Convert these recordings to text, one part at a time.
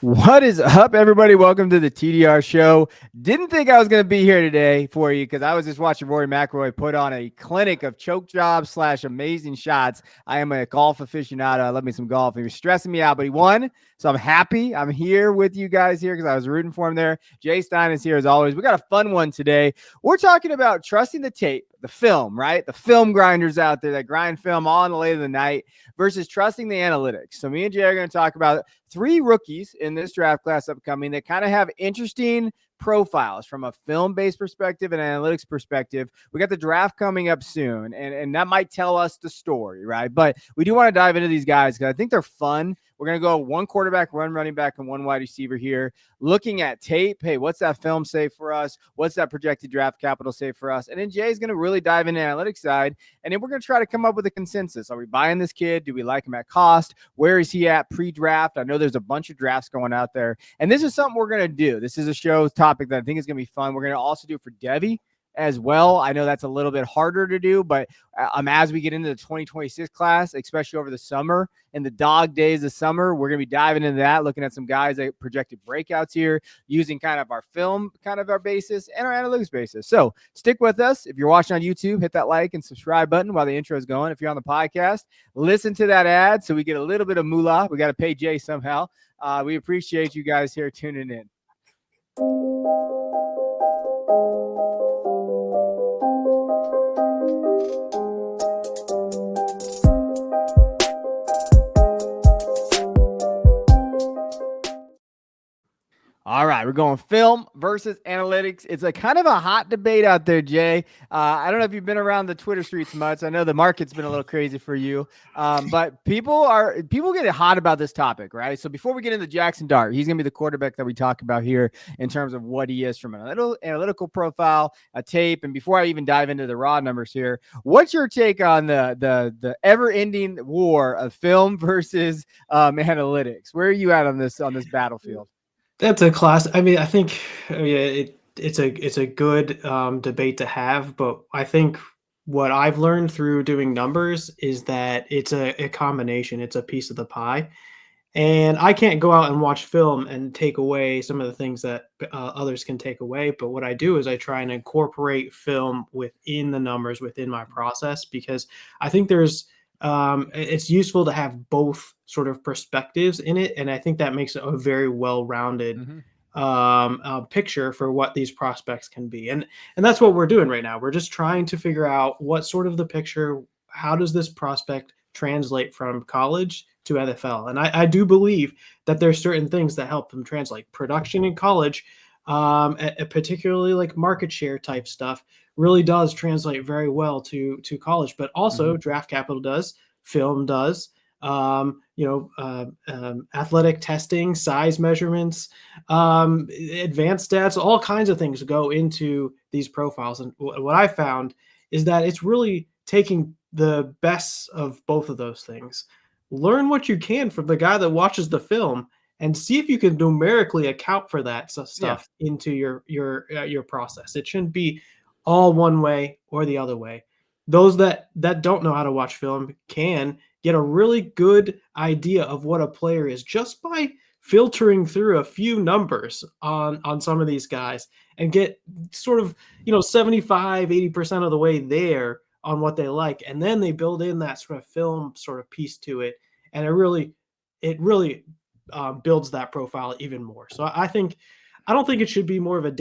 What is up, everybody? Welcome to the TDR Show. Didn't think I was going to be here today for you because I was just watching Rory McIlroy put on a clinic of choke jobs / amazing shots. I am a golf aficionado. I love me some golf. He was stressing me out, but he won. So I'm happy. I'm here with you guys here because I was rooting for him there. Jay Stein is here as always. We got a fun one today. We're talking about trusting the tape, the film, right? The film grinders out there that grind film all in the late of the night versus trusting the analytics. So me and Jay are going to talk about 3 rookies in this draft class upcoming that kind of have interesting profiles from a film-based perspective and analytics perspective. We got the draft coming up soon, and that might tell us the story, right? But we do want to dive into these guys because I think they're fun. We're going to go 1 quarterback, 1 running back, and 1 wide receiver here. Looking at tape, hey, what's that film say for us? What's that projected draft capital say for us? And then Jay's going to really dive into the analytics side, and then we're going to try to come up with a consensus. Are we buying this kid? Do we like him at cost? Where is he at pre-draft? I know there's a bunch of drafts going out there, and this is something we're going to do. This is a show topic that I think is going to be fun. We're going to also do it for Devy as well. I know that's a little bit harder to do, but as we get into the 2026 class, especially over the summer and the dog days of summer, we're going to be diving into that, looking at some guys that projected breakouts here, using kind of our film, kind of our basis, and our analytics basis. So stick with us. If you're watching on YouTube, hit that like and subscribe button while the intro is going. If you're on the podcast, listen to that ad so we get a little bit of moolah. We got to pay Jay somehow. We appreciate you guys here tuning in. All right, we're going film versus analytics. It's a kind of a hot debate out there, Jay. I don't know if you've been around the Twitter streets much. I know the market's been a little crazy for you, but people get hot about this topic, right? So before we get into Jaxson Dart, he's going to be the quarterback that we talk about here in terms of what he is from an analytical profile, a tape, and before I even dive into the raw numbers here, what's your take on the ever-ending war of film versus analytics? Where are you at on this battlefield? That's a class. I mean, I think it's a good debate to have, but I think what I've learned through doing numbers is that it's a combination. It's a piece of the pie, and I can't go out and watch film and take away some of the things that others can take away. But what I do is I try and incorporate film within the numbers within my process, because I think it's useful to have both sort of perspectives in it. And I think that makes it a very well-rounded picture for what these prospects can be. And that's what we're doing right now. We're just trying to figure out what sort of the picture, how does this prospect translate from college to NFL? And I do believe that there's certain things that help them translate. Production in college, particularly like market share type stuff, really does translate very well to college, but also draft capital does, film does, athletic testing, size measurements, advanced stats, all kinds of things go into these profiles. And what I found is that it's really taking the best of both of those things. Learn what you can from the guy that watches the film and see if you can numerically account for that stuff into your process. It shouldn't be all one way or the other way. Those that don't know how to watch film can get a really good idea of what a player is just by filtering through a few numbers on some of these guys and get sort of 75-80% of the way there on what they like, and then they build in that sort of film sort of piece to it, and it really builds that profile even more. So I don't think it should be more of a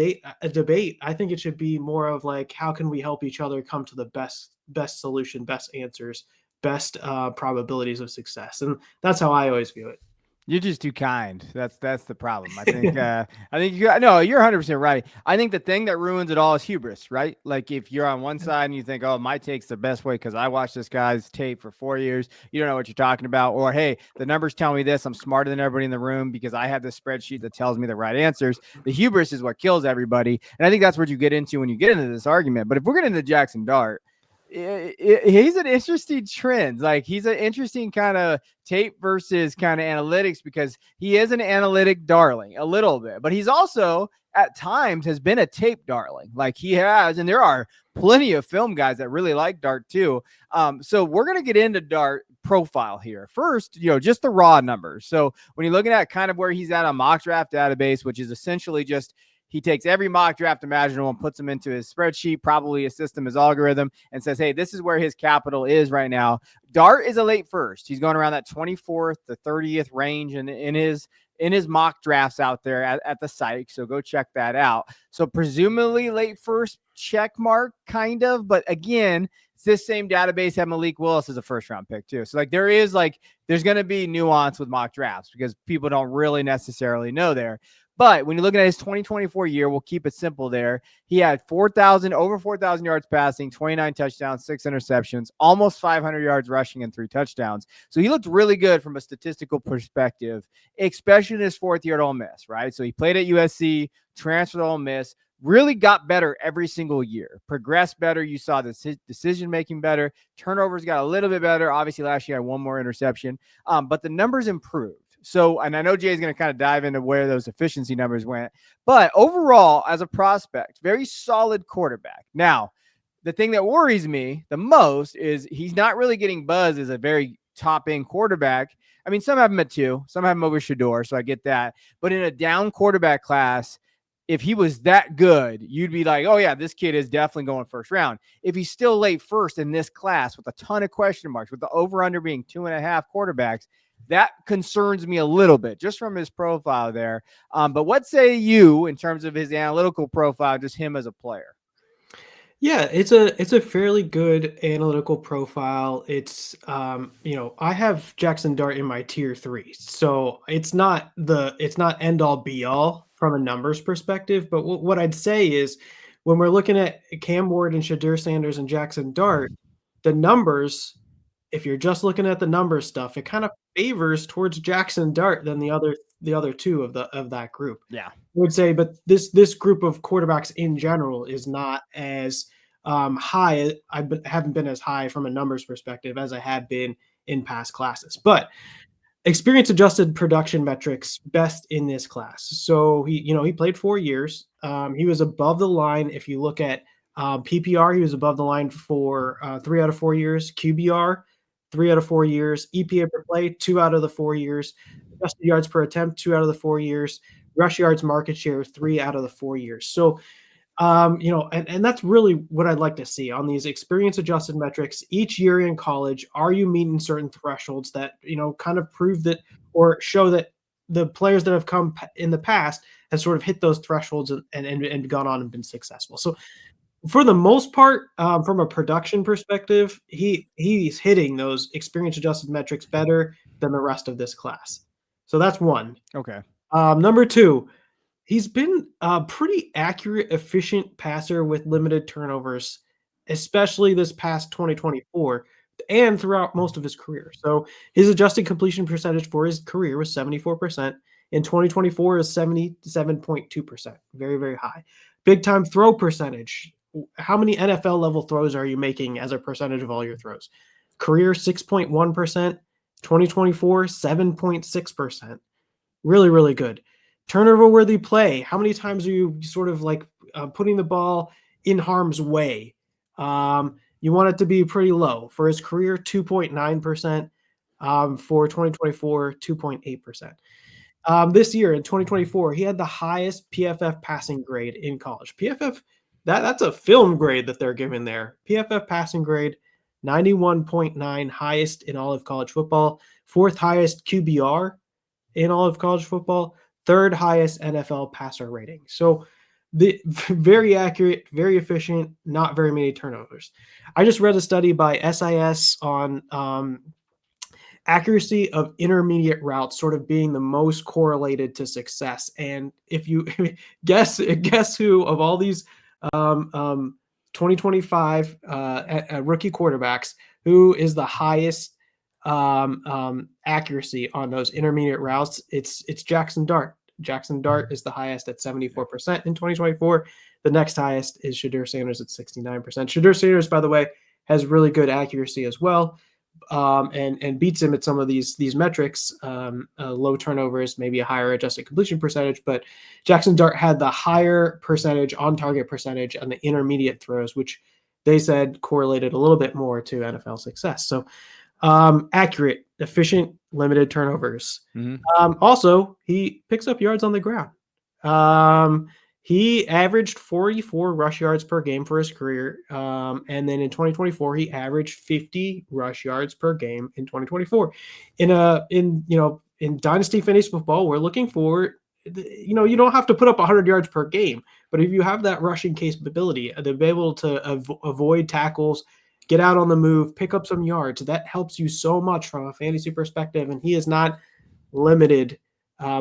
debate. I think it should be more of like, how can we help each other come to the best solution, best answers, best probabilities of success? And that's how I always view it. You're just too kind. That's the problem. I think you're 100% right. I think the thing that ruins it all is hubris, right? Like if you're on one side and you think, oh, my take's the best way because I watched this guy's tape for 4 years, you don't know what you're talking about. Or, hey, the numbers tell me this. I'm smarter than everybody in the room because I have this spreadsheet that tells me the right answers. The hubris is what kills everybody. And I think that's what you get into when you get into this argument. But if we're getting into Jaxson Dart, he's an interesting trend. Like he's an interesting kind of tape versus kind of analytics, because he is an analytic darling a little bit, but he's also at times has been a tape darling. Like he has, and there are plenty of film guys that really like Dart too. So we're going to get into Dart profile here. First, just the raw numbers. So when you're looking at kind of where he's at on mock draft database, which is essentially just he takes every mock draft imaginable and puts them into his spreadsheet, probably his system, his algorithm, and says, hey, this is where his capital is right now. Dart is a late first. He's going around that 24th to 30th range in his mock drafts out there at the site. So go check that out. So presumably late first check mark, kind of. But again, it's this same database had Malik Willis as a first round pick too. So there's going to be nuance with mock drafts because people don't really necessarily know there. But when you're looking at his 2024 year, we'll keep it simple there. He had over 4,000 yards passing, 29 touchdowns, 6 interceptions, almost 500 yards rushing and 3 touchdowns. So he looked really good from a statistical perspective, especially in his 4th year at Ole Miss, right? So he played at USC, transferred to Ole Miss, really got better every single year, progressed better. You saw the decision-making better. Turnovers got a little bit better. Obviously, last year had 1 more interception, but the numbers improved. So, and I know Jay's going to kind of dive into where those efficiency numbers went, but overall, as a prospect, very solid quarterback. Now, the thing that worries me the most is he's not really getting buzz as a very top-end quarterback. I mean, some have him at 2, some have him over Shador, so I get that. But in a down quarterback class, if he was that good, you'd be like, oh, yeah, this kid is definitely going first round. If he's still late first in this class with a ton of question marks, with the over-under being 2.5 quarterbacks, that concerns me a little bit just from his profile there. But what say you in terms of his analytical profile, just him as a player? Yeah, it's a fairly good analytical profile. It's I have Jaxson Dart in my tier 3, so it's not end all be all from a numbers perspective. But what I'd say is when we're looking at Cam Ward and Shadur Sanders and Jaxson Dart, the numbers, if you're just looking at the numbers stuff, it kind of favors towards Jaxson Dart than the other two of that group. Yeah. I would say, but this group of quarterbacks in general is not as high. Haven't been as high from a numbers perspective as I have been in past classes. But experience adjusted production metrics best in this class. So he played 4 years. He was above the line. If you look at PPR, he was above the line for 3 out of 4 years. QBR, 3 out of 4 years. EPA per play, 2 out of the 4 years. Adjusted yards per attempt, 2 out of the 4 years. Rush yards market share, 3 out of the 4 years. So, and that's really what I'd like to see on these experience adjusted metrics. Each year in college, are you meeting certain thresholds that, kind of prove that or show that the players that have come in the past have sort of hit those thresholds and gone on and been successful. So for the most part, from a production perspective, he's hitting those experience adjusted metrics better than the rest of this class. So that's one. Okay. Number 2, he's been a pretty accurate, efficient passer with limited turnovers, especially this past 2024 and throughout most of his career. So his adjusted completion percentage for his career was 74%. In 2024 is 77.2%. Very, very high. Big time throw percentage. How many NFL level throws are you making as a percentage of all your throws? Career 6.1%. 2024 7.6%. Really, really good. Turnover worthy play. How many times are you sort of like putting the ball in harm's way? You want it to be pretty low. For his career, 2.9%. For 2024, 2.8%. This year in 2024, he had the highest PFF passing grade in college. PFF, that's a film grade that they're giving there. PFF passing grade, 91.9, highest in all of college football. 4th highest QBR in all of college football, 3rd highest NFL passer rating. So very accurate, very efficient, not very many turnovers. I just read a study by SIS on accuracy of intermediate routes sort of being the most correlated to success. And if you guess who of all these 2025 rookie quarterbacks, who is the highest accuracy on those intermediate routes, it's Jaxson Dart. Jaxson Dart is the highest at 74% in 2024. The next highest is Shadur Sanders at 69%. Shadur Sanders, by the way, has really good accuracy as well, and beats him at some of these metrics, low turnovers, maybe a higher adjusted completion percentage. But Jaxson Dart had the higher percentage on target percentage on the intermediate throws, which they said correlated a little bit more to NFL success. So Accurate, efficient, limited turnovers. Mhm. Also, he picks up yards on the ground. He averaged 44 rush yards per game for his career. And then in 2024, he averaged 50 rush yards per game in 2024. In Dynasty fantasy football, we're looking for, you don't have to put up 100 yards per game, but if you have that rushing capability to be able to avoid tackles, get out on the move, pick up some yards, that helps you so much from a fantasy perspective. And he is not limited.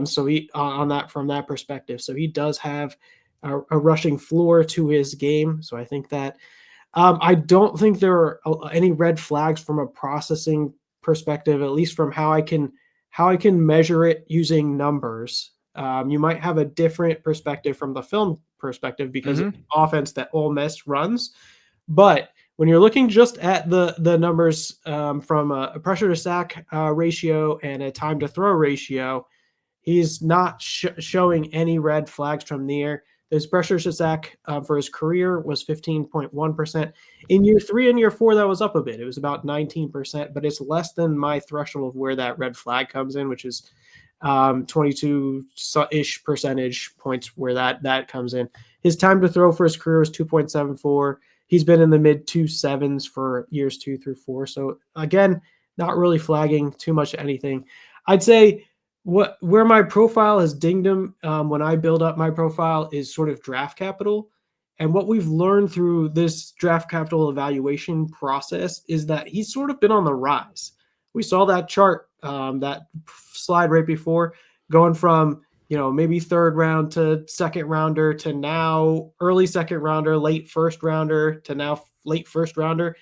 So he on that from that perspective. So he does have a rushing floor to his game. So I think that I don't think there are any red flags from a processing perspective, at least from how I can measure it using numbers. You might have a different perspective from the film perspective because of the offense that Ole Miss runs, but when you're looking just at the numbers from a pressure to sack ratio and a time to throw ratio, he's not showing any red flags from there. His pressure to sack for his career was 15.1%. In year 3 and year 4, that was up a bit. It was about 19%, but it's less than my threshold of where that red flag comes in, which is 22-ish percentage points where that comes in. His time to throw for his career was 2.74. He's been in the mid 2.7s for years 2 through 4. So again, not really flagging too much anything. I'd say where my profile has dinged him when I build up my profile is sort of draft capital. And what we've learned through this draft capital evaluation process is that he's sort of been on the rise. We saw that chart, that slide right before, going from maybe third round to second rounder to now early second rounder, late first rounder to now late first rounder.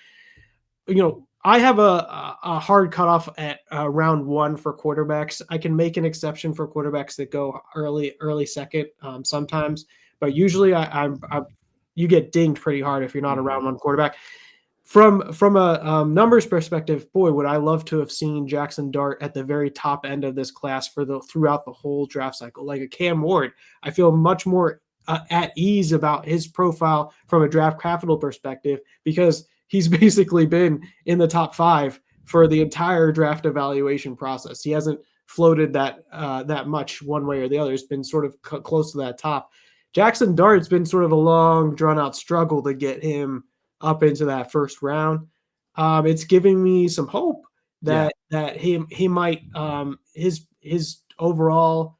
I have a hard cutoff at round 1 for quarterbacks. I can make an exception for quarterbacks that go early second sometimes, but usually you get dinged pretty hard if you're not a round 1 quarterback. From a numbers perspective, boy, would I love to have seen Jaxson Dart at the very top end of this class throughout the whole draft cycle. Like a Cam Ward, I feel much more at ease about his profile from a draft capital perspective because he's basically been in the top 5 for the entire draft evaluation process. He hasn't floated that much one way or the other. It's been sort of close to that top. Jaxson Dart's been sort of a long, drawn-out struggle to get him up into that first round. It's giving me some hope that he might his overall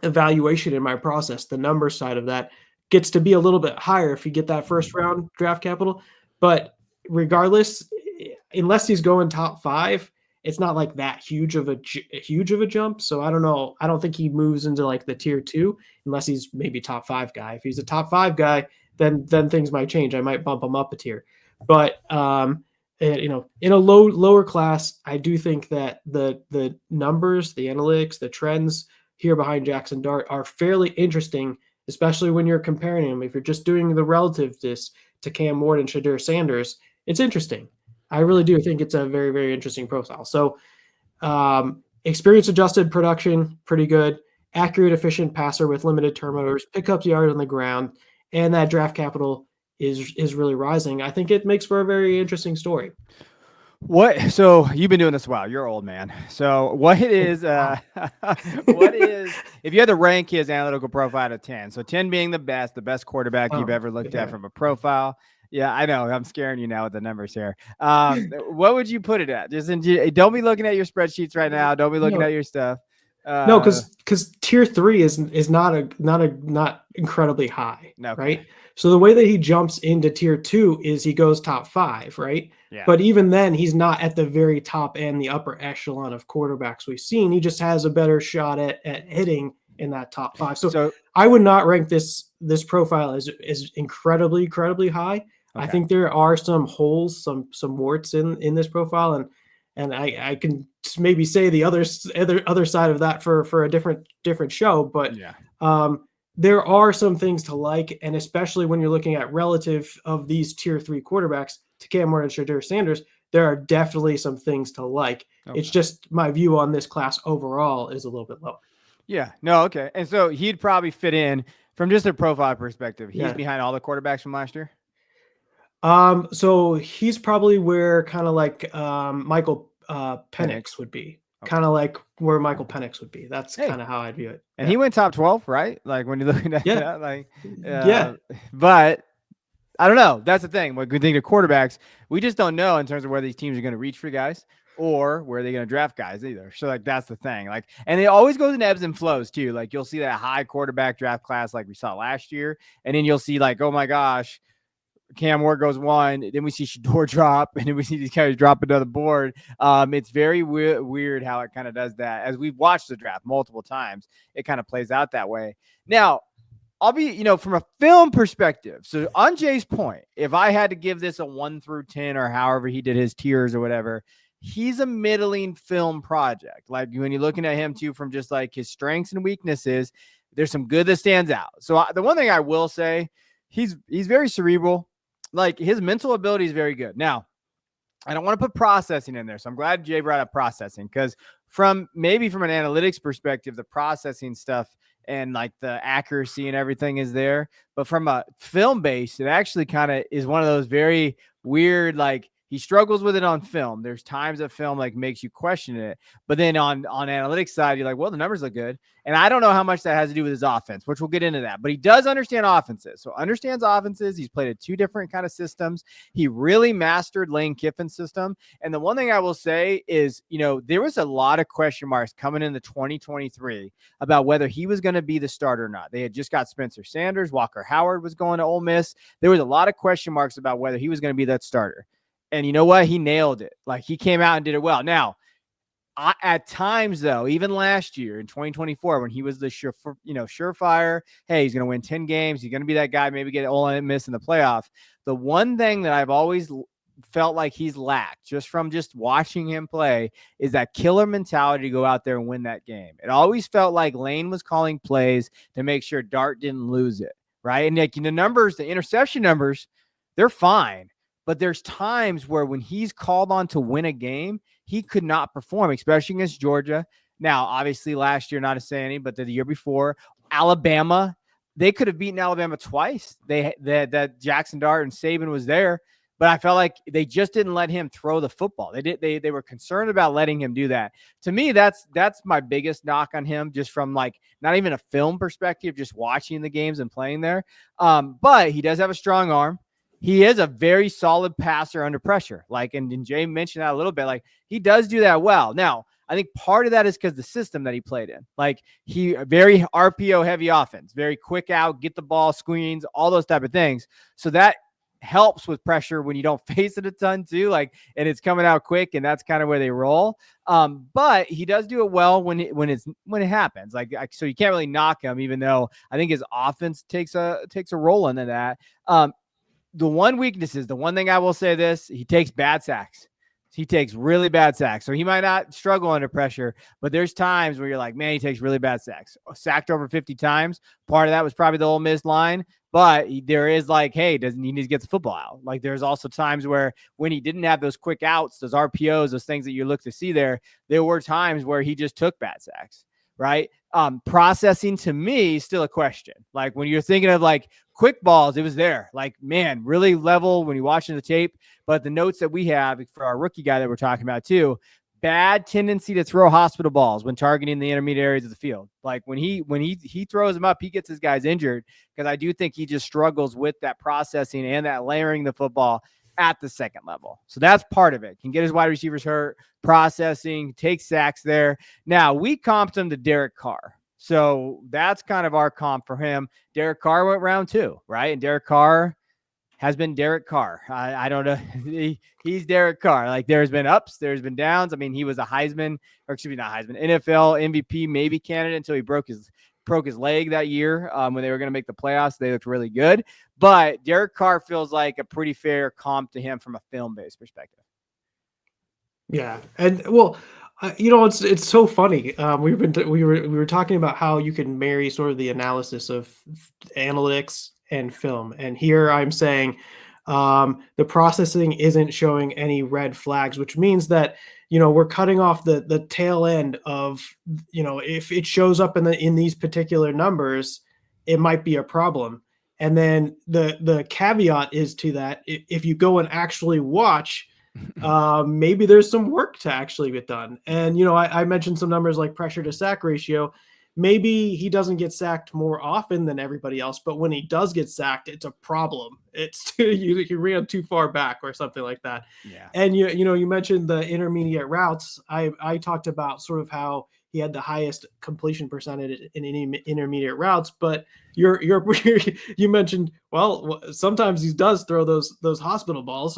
evaluation in my process, the number side of that, gets to be a little bit higher if you get that first round draft capital. But regardless, unless he's going top 5, it's not like that huge of a jump. So I don't know. I don't think he moves into like the tier 2 unless he's maybe top 5 guy. If he's a top 5 guy, then things might change. I might bump him up a tier. But in a lower class, I do think that the numbers, the analytics, the trends here behind Jaxson Dart are fairly interesting, especially when you're comparing him. If you're just doing the relativeness to Cam Ward and Shadur Sanders, it's interesting. I really do think it's a very, very interesting profile. So experience adjusted production, pretty good. Accurate, efficient passer with limited turnovers, pickups yard on the ground, and that draft capital is really rising. I think it makes for a very interesting story. So you've been doing this a while. You're old, man. So what is if you had to rank his analytical profile out of 10? So 10 being the best quarterback you've ever looked at from a profile. Yeah, I know. I'm scaring you now with the numbers here. What would you put it at? Don't be looking at your spreadsheets right now. Don't be looking at your stuff. No, because tier 3 is not incredibly high, right? So the way that he jumps into tier 2 is he goes top 5, right? Yeah. But even then, he's not at the very top end, the upper echelon of quarterbacks we've seen. He just has a better shot at hitting in that top 5. So I would not rank this profile as incredibly high. Okay. I think there are some holes, some warts in this profile, and I can maybe say the other side of that for a different show, but there are some things to like, and especially when you're looking at relative of these tier 3 quarterbacks to Cam Ward and Shadur Sanders, there are definitely some things to like. Okay. It's just my view on this class overall is a little bit lower. Yeah. No. Okay. And so he'd probably fit in from just a profile perspective. He's behind all the quarterbacks from last year. So he's probably where kind of like Michael Penix would be. Okay. Kind of like where Michael Penix would be. That's Hey, kind of how I view it. and he went top 12, right? Like when you're looking at Yeah. that, like, Yeah. but I don't know. That's the thing. When we think of quarterbacks, we just don't know in terms of where these teams are going to reach for guys or where they're going to draft guys either. So like that's the thing. Like, and it always goes in ebbs and flows too. Like you'll see that high quarterback draft class like we saw last year, and then you'll see like, oh my gosh, Cam Ward goes one, then we see Shador drop, and then we see these guys drop another board. It's very weird how it kind of does that. As we've watched the draft multiple times, it kind of plays out that way. Now, I'll be, from a film perspective. So on Jay's point, if I had to give this a 1 through 10 or however he did his tiers or whatever, he's a middling film project. Like when you're looking at him too, from just like his strengths and weaknesses, there's some good that stands out. So the one thing I will say, he's very cerebral. Like his mental ability is very good. Now, I don't want to put processing in there. So I'm glad Jay brought up processing because from an analytics perspective, the processing stuff and like the accuracy and everything is there. But from a film base, it actually kind of is one of those very weird, like he struggles with it on film. There's times that film like makes you question it. But then on analytics side, you're like, well, the numbers look good. And I don't know how much that has to do with his offense, which we'll get into that. But he does understand offenses. So understands offenses. He's played at 2 different kind of systems. He really mastered Lane Kiffin's system. And the one thing I will say is, there was a lot of question marks coming into 2023 about whether he was going to be the starter or not. They had just got Spencer Sanders. Walker Howard was going to Ole Miss. There was a lot of question marks about whether he was going to be that starter. And you know what? He nailed it. Like he came out and did it well. Now, at times, though, even last year in 2024, when he was the surefire, hey, he's going to win 10 games. He's going to be that guy, maybe get Ole Miss in the playoff. The one thing that I've always felt like he's lacked just from watching him play is that killer mentality to go out there and win that game. It always felt like Lane was calling plays to make sure Dart didn't lose it, right? And like the numbers, the interception numbers, they're fine. But there's times where when he's called on to win a game, he could not perform, especially against Georgia. Now, obviously, last year, not a saying, but the year before, Alabama, they could have beaten Alabama twice. That Jaxson Dart and Saban was there, but I felt like they just didn't let him throw the football. They were concerned about letting him do that. To me, that's my biggest knock on him, just from like not even a film perspective, just watching the games and playing there. But he does have a strong arm. He is a very solid passer under pressure. Like, and Jay mentioned that a little bit. Like, he does do that well. Now, I think part of that is because the system that he played in. Like, he very RPO heavy offense, very quick out, get the ball, screens, all those type of things. So that helps with pressure when you don't face it a ton too. Like, and it's coming out quick, and that's kind of where they roll. But he does do it well when it happens. Like, so you can't really knock him, even though I think his offense takes a role into that. The one weakness is the one thing I will say this, he takes bad sacks. He takes really bad sacks. So he might not struggle under pressure, but there's times where you're like, man, he takes really bad sacks. Sacked over 50 times. Part of that was probably the Ole Miss line, but there is like, hey, doesn't he need to get the football out? Like there's also times where when he didn't have those quick outs, those RPOs, those things that you look to see there were times where he just took bad sacks, right? Processing to me still a question. Like when you're thinking of like quick balls, it was there. Like, man, really level when you're watching the tape. But the notes that we have for our rookie guy that we're talking about too, bad tendency to throw hospital balls when targeting the intermediate areas of the field. Like when he throws them up, he gets his guys injured, because I do think he just struggles with that processing and that layering the football at the second level. So that's part of it. Can get his wide receivers hurt, processing, take sacks there. Now, we comped him to Derek Carr. So that's kind of our comp for him. Derek Carr went round 2, right? And Derek Carr has been Derek Carr. I don't know. He's Derek Carr. Like there's been ups, there's been downs. I mean, he was a NFL MVP maybe candidate until he broke his leg that year when they were going to make the playoffs. They looked really good. But Derek Carr feels like a pretty fair comp to him from a film-based perspective. Yeah. And well, it's so funny. We were talking about how you can marry sort of the analysis of analytics and film, and here I'm saying the processing isn't showing any red flags, which means that we're cutting off the tail end of if it shows up in these particular numbers, it might be a problem. And then the caveat is to that, if you go and actually watch, maybe there's some work to actually get done. And, I mentioned some numbers like pressure to sack ratio. Maybe he doesn't get sacked more often than everybody else, but when he does get sacked, it's a problem. It's you ran too far back or something like that. Yeah. And you mentioned the intermediate routes. I talked about sort of how he had the highest completion percentage in any intermediate routes, but you mentioned, well, sometimes he does throw those hospital balls,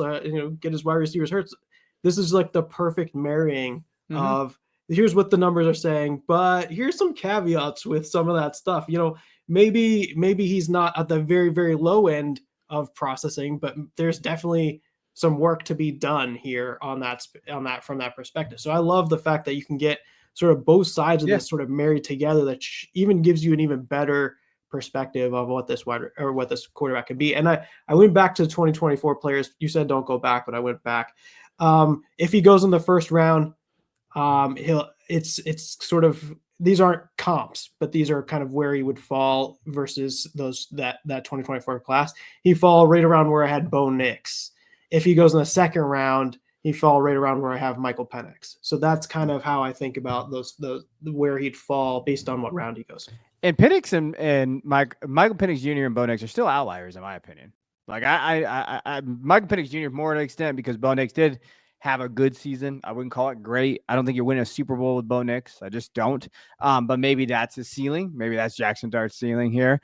get his wide receivers hurt. This is like the perfect marrying of, here's what the numbers are saying, but here's some caveats with some of that stuff. Maybe he's not at the very, very low end of processing, but there's definitely some work to be done here on that from that perspective. So I love the fact that you can get sort of both sides of this sort of married together, that even gives you an even better perspective of what this quarterback can be. And I went back to 2024 players. You said don't go back, but I went back. If he goes in the first round, it's sort of, these aren't comps, but these are kind of where he would fall versus that 2024 class. He fall right around where I had Bo Nix. If he goes in the second round, he fall right around where I have Michael Penix. So that's kind of how I think about those where he'd fall based on what round he goes. And Penix and Michael Penix Jr. and Bo Nix are still outliers in my opinion. Like I Michael Penix Jr. more to an extent because Bo Nix did have a good season. I wouldn't call it great. I don't think you're winning a Super Bowl with Bo Nix. I just don't. But maybe that's his ceiling. Maybe that's Jaxson Dart's ceiling here.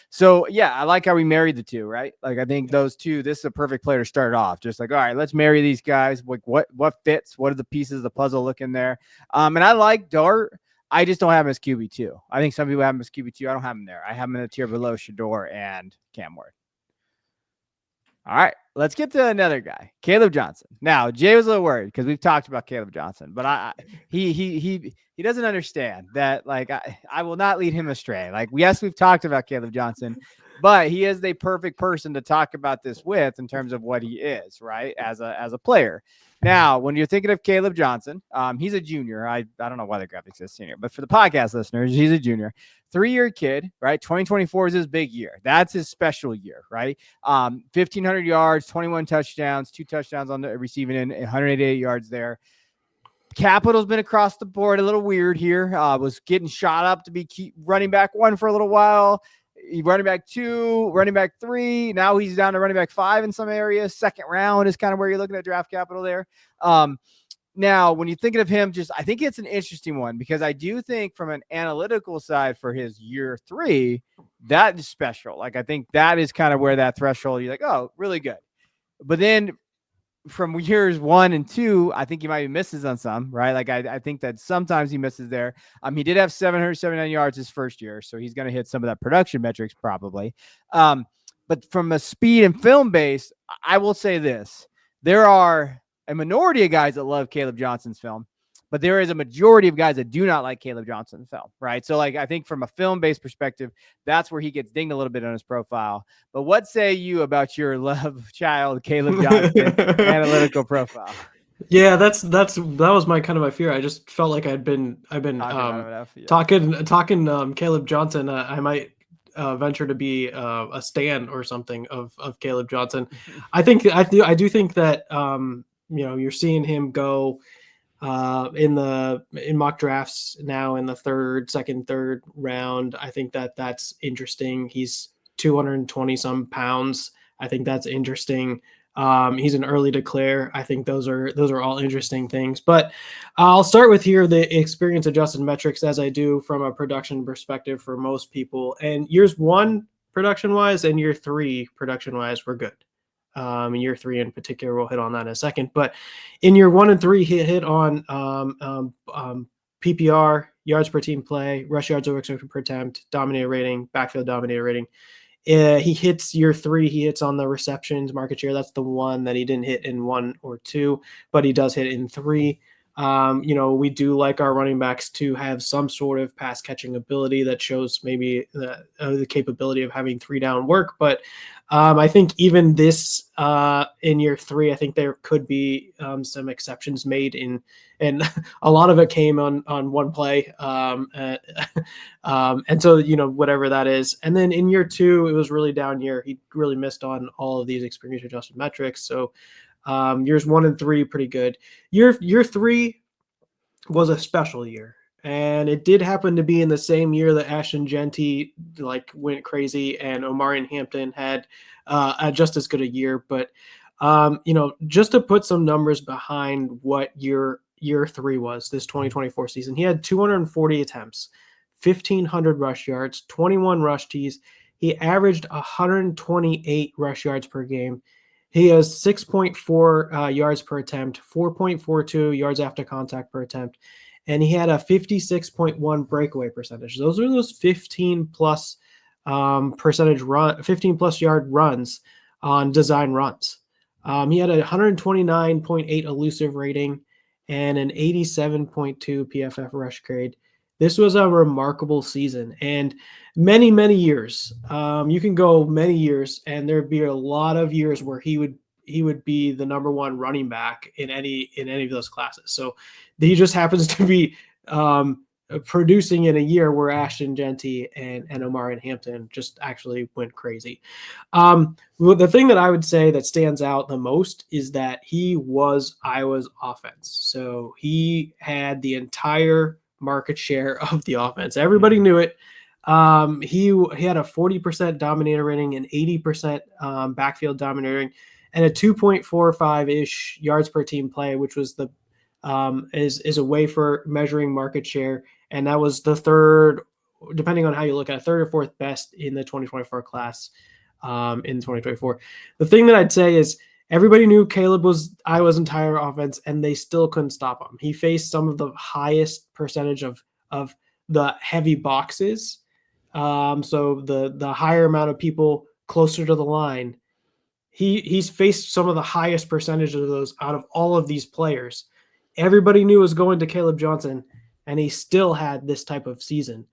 So yeah, I like how we married the two, right? Like I think those two, this is a perfect player to start off. Just like, all right, let's marry these guys. Like what fits? What are the pieces of the puzzle looking there? And I like Dart. I just don't have him as QB2. I think some people have him as QB2. I don't have him there. I have him in a tier below Shador and Cam Ward. All right, let's get to another guy, Kaleb Johnson. Now, Jay was a little worried because we've talked about Kaleb Johnson, but he doesn't understand that. Like, I will not lead him astray. Like, yes, we've talked about Kaleb Johnson, but he is the perfect person to talk about this with in terms of what he is, right, as a player. Now, when you're thinking of Kaleb Johnson, he's a junior. I don't know why the graphics says senior, but for the podcast listeners, he's a junior. 3-year kid, right? 2024 is his big year. That's his special year, right? 1,500 yards, 21 touchdowns, 2 touchdowns on the receiving end, 188 yards there. Capital's been across the board a little weird here. Was getting shot up to be running back 1 for a little while. Running back 2, running back 3. Now he's down to running back 5 in some areas. Second round is kind of where you're looking at draft capital there. Now, when you're thinking of him, I think it's an interesting one because I do think from an analytical side for his year 3, that is special. Like, I think that is kind of where that threshold, you're like, oh, really good. But then from years 1 and 2, I think he might be misses on some, right? Like, I think that sometimes he misses there. He did have 779 yards his first year, so he's going to hit some of that production metrics probably. But from a speed and film base, I will say this. There are a minority of guys that love Kaleb Johnson's film, but there is a majority of guys that do not like Kaleb Johnson's film, right? So, like, I think from a film-based perspective, that's where he gets dinged a little bit on his profile. But what say you about your love child, Kaleb Johnson, analytical profile? Yeah, that was my kind of my fear. I just felt like I've been talking Kaleb Johnson. I might venture to be a stan or something of Kaleb Johnson. I do think that you're seeing him go in mock drafts now in the second, third round. I think that's interesting. He's 220 some pounds. I think that's interesting. He's an early declare. I think those are all interesting things. But I'll start with here the experience adjusted metrics, as I do from a production perspective for most people. And years 1 production wise and year 3 production wise were good. In year 3 in particular, we'll hit on that in a second. But in year 1 and 3, he hit on PPR, yards per team play, rush yards over expected per attempt, dominator rating, backfield dominator rating. He hits year 3. He hits on the receptions market share. That's the one that he didn't hit in 1 or 2, but he does hit in 3. We do like our running backs to have some sort of pass catching ability that shows maybe the capability of having 3-down work. But I think even this in year 3, I think there could be some exceptions made and a lot of it came on one play. And so, whatever that is. And then in year 2, it was really down year. He really missed on all of these experience adjusted metrics. So years 1 and 3, pretty good. Year 3 was a special year, and it did happen to be in the same year that Ashton Genty went crazy, and Omarion Hampton had just as good a year. But just to put some numbers behind what year 3 was, this 2024 season, he had 240 attempts, 1,500 rush yards, 21 rush Ts. He averaged 128 rush yards per game. He has 6.4 yards per attempt, 4.42 yards after contact per attempt, and he had a 56.1 breakaway percentage. Those are those 15 plus percentage run, 15 plus yard runs on design runs. He had a 129.8 elusive rating and an 87.2 PFF rush grade. This was a remarkable season, and many, many years. You can go many years, and there'd be a lot of years where he would be the number 1 running back in any of those classes. So he just happens to be producing in a year where Ashton Genty and Omarion Hampton just actually went crazy. The thing that I would say that stands out the most is that he was Iowa's offense. So he had the entire market share of the offense. Everybody knew it. He had a 40% dominator rating, an 80% backfield dominating, and a 2.45-ish yards per team play, which was the is a way for measuring market share. And that was the third, depending on how you look at it, third or fourth best in the 2024 class in 2024. The thing that I'd say is everybody knew Kaleb was Iowa's entire offense, and they still couldn't stop him. He faced some of the highest percentage of the heavy boxes. So the higher amount of people closer to the line, he's faced some of the highest percentage of those out of all of these players. Everybody knew it was going to Kaleb Johnson, and he still had this type of season.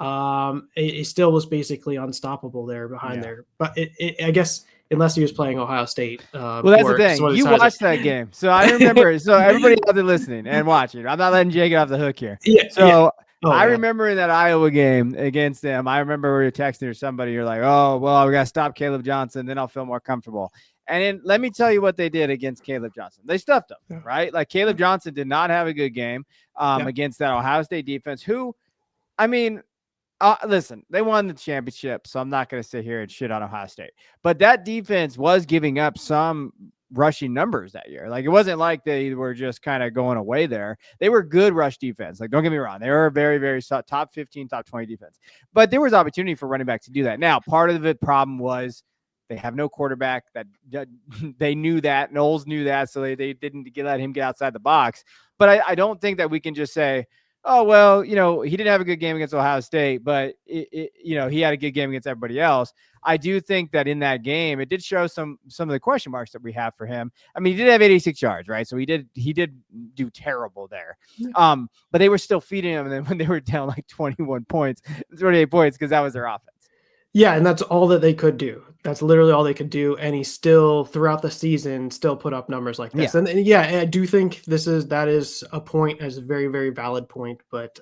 It still was basically unstoppable there behind there. But I guess unless he was playing Ohio State. Well, that's the thing. You watched that game. So I remember. So everybody out there listening and watching, I'm not letting Jay get off the hook here. Yeah. So yeah. I remember in that Iowa game against them, I remember we were texting or somebody, you're like, oh, well, we got to stop Kaleb Johnson, then I'll feel more comfortable. And then let me tell you what they did against Kaleb Johnson. They stuffed him, right? Like Kaleb Johnson did not have a good game against that Ohio State defense, who, I mean, listen, they won the championship, so I'm not going to sit here and shit on Ohio State. But that defense was giving up some rushing numbers that year. Like, it wasn't like they were just kind of going away there. They were good rush defense. Like, don't get me wrong. They were a very, very top 15, top 20 defense. But there was opportunity for running back to do that. Now, part of the problem was they have no quarterback. That they knew that. Knowles knew that, so they didn't let him get outside the box. But I don't think that we can just say, oh, well, he didn't have a good game against Ohio State, but he had a good game against everybody else. I do think that in that game, it did show some of the question marks that we have for him. I mean, he did have 86 yards, right? So he did do terrible there. But they were still feeding him. And then when they were down like 28 points, because that was their offense. Yeah, and that's all that they could do. That's literally all they could do. And he still, throughout the season, still put up numbers like this. Yeah. And I do think that is a point, as a very, very valid point. But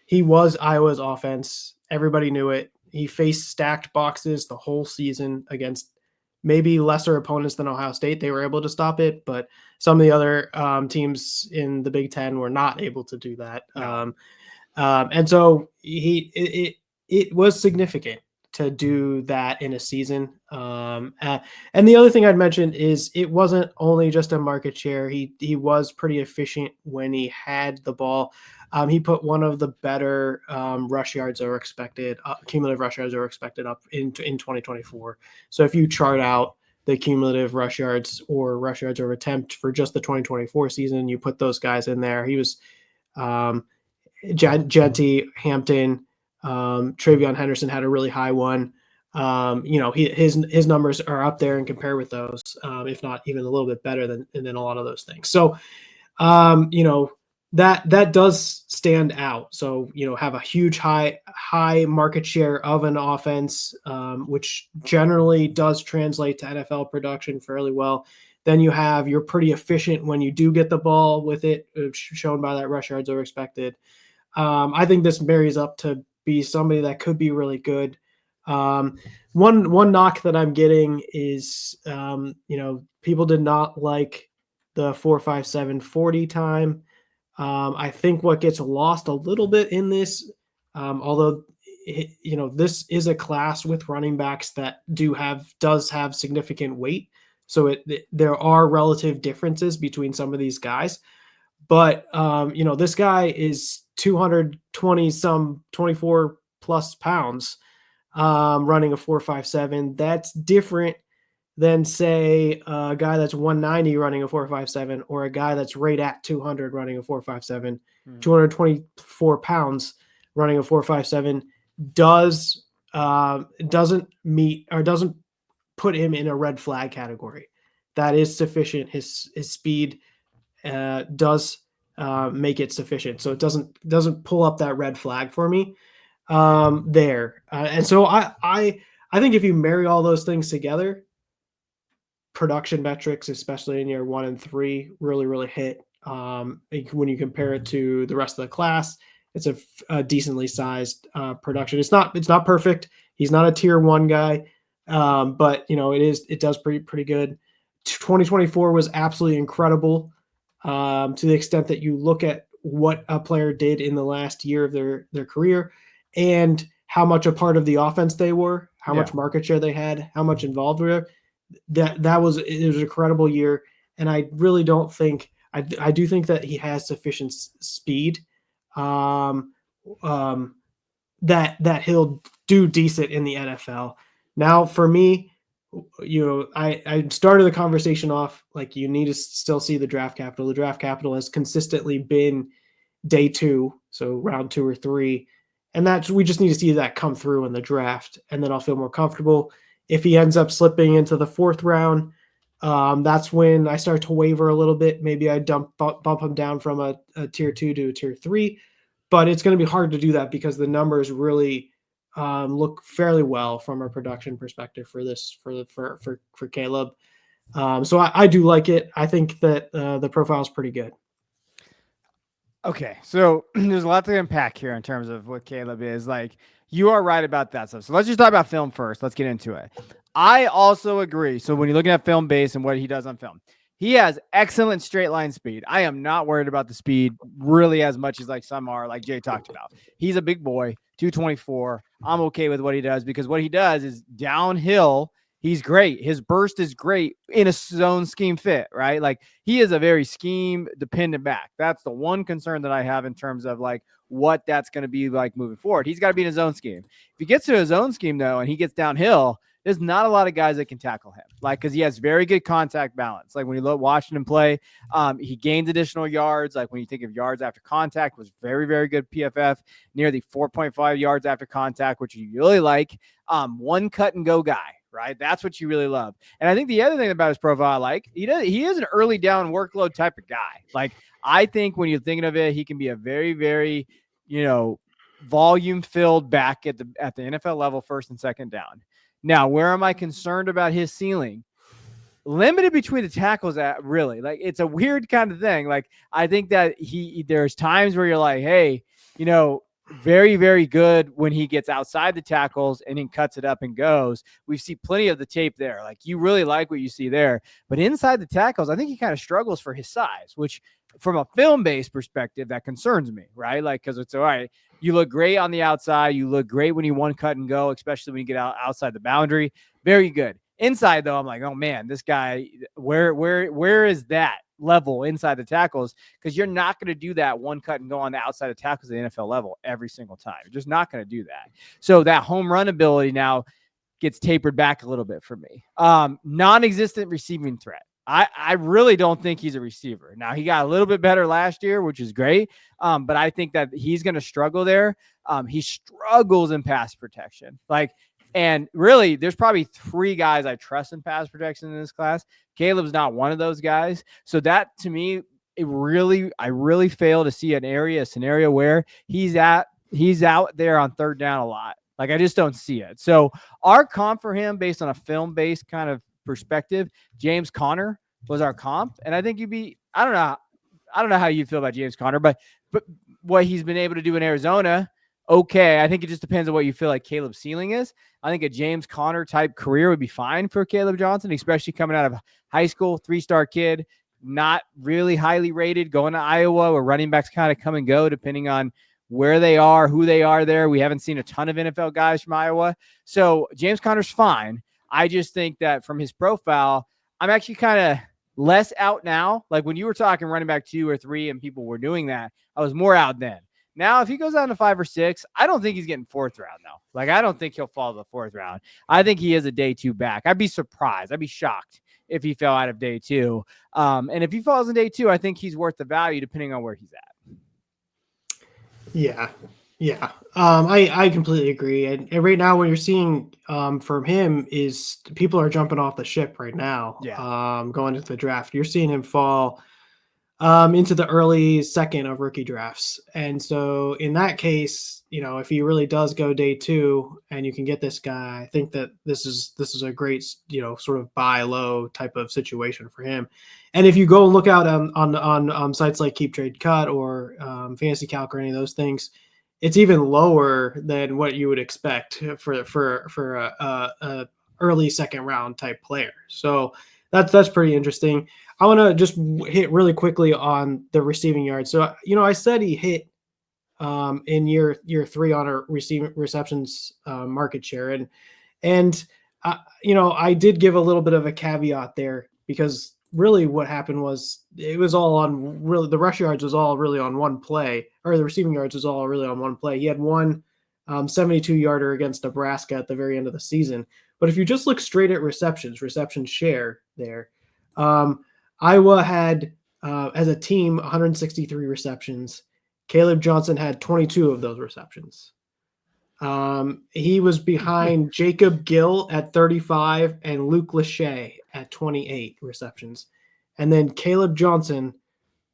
he was Iowa's offense. Everybody knew it. He faced stacked boxes the whole season against maybe lesser opponents than Ohio State. They were able to stop it, but some of the other teams in the Big Ten were not able to do that. No. And so it was significant to do that in a season. And the other thing I'd mention is it wasn't only just a market share. He was pretty efficient when he had the ball. He put one of the better rush yards that were expected, cumulative rush yards that were expected up in 2024. So if you chart out the cumulative rush yards or rush yards or attempt for just the 2024 season, you put those guys in there. He was Genty, Hampton, Travion Henderson had a really high one. His numbers are up there and compare with those, if not even a little bit better than a lot of those things. So You know, that does stand out. So, you know, have a huge high market share of an offense, which generally does translate to NFL production fairly well. Then you're pretty efficient when you do get the ball with it, shown by that rush yards over expected. I think this marries up to be somebody that could be really good. One knock that I'm getting is, you know, people did not like the 4.57 40 time. I think what gets lost a little bit in this, although you know, this is a class with running backs that does have significant weight, so there are relative differences between some of these guys. But you know, this guy is 24 plus pounds, running a 4.57. That's different than, say, a guy that's 190 running a 4.57, or a guy that's right at 200 running a 4.57. 224 pounds running a 4.57 doesn't meet, or doesn't put him in a red flag category. That is sufficient. His speed does make it sufficient, so it doesn't pull up that red flag for me there. And so I think if you marry all those things together, production metrics, especially in year 1 and 3, really hit. When you compare it to the rest of the class, it's a decently sized production. It's not perfect. He's not a tier 1 guy, but you know, it does pretty good. 2024 was absolutely incredible, to the extent that you look at what a player did in the last year of their career, and how much a part of the offense they were, how much market share they had, how much involved were. It was an incredible year, and I really don't think I do think that he has sufficient speed, that he'll do decent in the NFL. Now, for me, you know, I started the conversation off like, you need to still see the draft capital. The draft capital has consistently been day 2, so round 2 or 3, and we just need to see that come through in the draft, and then I'll feel more comfortable. If he ends up slipping into the 4th round, that's when I start to waver a little bit. Maybe I bump him down from a tier 2 to a tier 3, but it's going to be hard to do that because the numbers really look fairly well from a production perspective for Kaleb. So I do like it. I think that the profile is pretty good. Okay, so there's a lot to unpack here in terms of what Kaleb is. Like, you are right about that stuff. So let's just talk about film first. Let's get into it. I also agree. So when you're looking at film base and what he does on film, he has excellent straight line speed. I am not worried about the speed really as much as like some are, like Jay talked about. He's a big boy, 224. I'm okay with what he does, because what he does is downhill. He's great. His burst is great in a zone scheme fit, right? Like, he is a very scheme dependent back. That's the one concern that I have in terms of like what that's going to be like moving forward. He's got to be in his own scheme. If he gets to his own scheme though, and he gets downhill, there's not a lot of guys that can tackle him, like, because he has very good contact balance. Like, when you look watching him play, he gains additional yards. Like, when you think of yards after contact, was very, very good PFF, nearly 4.5 yards after contact, which you really like. One cut and go guy, right? That's what you really love. And I think the other thing about his profile, like, he is an early down workload type of guy. Like, I think when you're thinking of it, he can be a very, very, you know, volume filled back at the NFL level, first and second down. Now, where am I concerned about his ceiling? Limited between the tackles, at really, like, it's a weird kind of thing. Like, I think that there's times where you're like, hey, you know, very, very good when he gets outside the tackles and then cuts it up and goes. We see plenty of the tape there. Like, you really like what you see there. But inside the tackles, I think he kind of struggles for his size, which from a film-based perspective, that concerns me, right? Like, because it's all right. You look great on the outside. You look great when you one cut and go, especially when you get outside the boundary. Very good. Inside, though, I'm like, oh, man, this guy, where is that level inside the tackles? Because you're not going to do that one cut and go on the outside of tackles at the NFL level every single time. You're just not going to do that. So that home run ability now gets tapered back a little bit for me. Non-existent receiving threat. I really don't think he's a receiver. Now, he got a little bit better last year, which is great, but I think that he's going to struggle there. He struggles in pass protection. Like, and really, there's probably 3 guys I trust in pass protection in this class. Kaleb's not one of those guys. So that, to me, I really fail to see a scenario where he's out there on third down a lot. Like, I just don't see it. So our comp for him, based on a film-based kind of perspective, James Conner was our comp. And I think I don't know how you feel about James Conner, but what he's been able to do in Arizona, okay. I think it just depends on what you feel like Caleb's ceiling is. I think a James Conner type career would be fine for Kaleb Johnson, especially coming out of high school, 3-star kid, not really highly rated, going to Iowa, where running backs kind of come and go depending on where they are, who they are there. We haven't seen a ton of NFL guys from Iowa. So James Conner's fine. I just think that from his profile, I'm actually kind of less out now. Like when you were talking running back 2 or 3 and people were doing that, I was more out then. Now, if he goes down to 5 or 6, I don't think he's getting 4th round, though. Like, I don't think he'll fall to the 4th round. I think he is a day 2 back. I'd be surprised. I'd be shocked if he fell out of day 2. And if he falls in day 2, I think he's worth the value depending on where he's at. Yeah. Yeah. I completely agree. And right now, what you're seeing from him is people are jumping off the ship right now. Yeah. Going into the draft. You're seeing him fall into the early second of rookie drafts. And so in that case, if he really does go day 2 and you can get this guy, I think that this is a great, sort of buy low type of situation for him. And if you go and look out on sites like Keep Trade Cut or Fantasy Calc or any of those things, it's even lower than what you would expect for a early second round type player. So that's pretty interesting. I want to just hit really quickly on the receiving yards. So, I said he hit in year 3 on a receiving receptions market share. And I did give a little bit of a caveat there because really what happened was it was all on really the rush yards was all really on one play, or the receiving yards was all really on one play. He had one 72-yarder against Nebraska at the very end of the season. But if you just look straight at reception share there, Iowa had, as a team, 163 receptions. Kaleb Johnson had 22 of those receptions. He was behind Jacob Gill at 35 and Luke Lachey at 28 receptions. And then Kaleb Johnson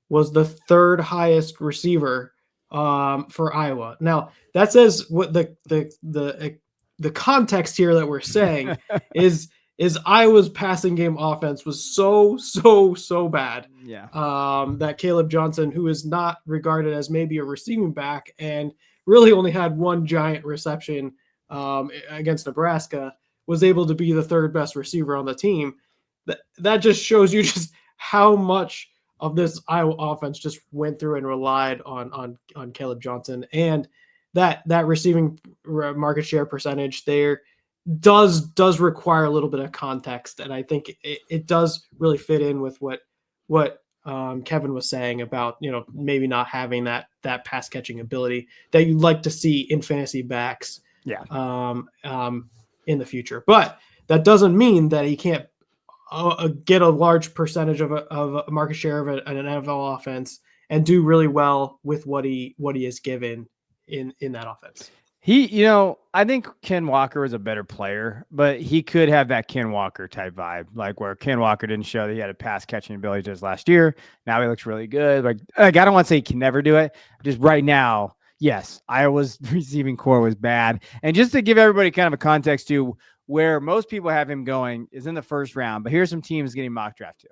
was the 3rd highest receiver for Iowa. Now, that says what the context here that we're saying is Iowa's passing game offense was so bad. Yeah. That Kaleb Johnson, who is not regarded as maybe a receiving back and really only had one giant reception against Nebraska, was able to be the 3rd best receiver on the team. That just shows you just how much of this Iowa offense just went through and relied on Kaleb Johnson, and that receiving market share percentage there does require a little bit of context. And I think it does really fit in with what Kevin was saying about, maybe not having that pass catching ability that you'd like to see in fantasy backs in the future. But that doesn't mean that he can't get a large percentage of a market share of an NFL offense and do really well with what he is given in that offense. I think Ken Walker was a better player, but he could have that Ken Walker type vibe, like where Ken Walker didn't show that he had a pass catching ability just last year. Now he looks really good. Like I don't want to say he can never do it. Just right now, yes, Iowa's receiving core was bad. And just to give everybody kind of a context to where most people have him going is in the 1st round, but here's some teams getting mock draft too.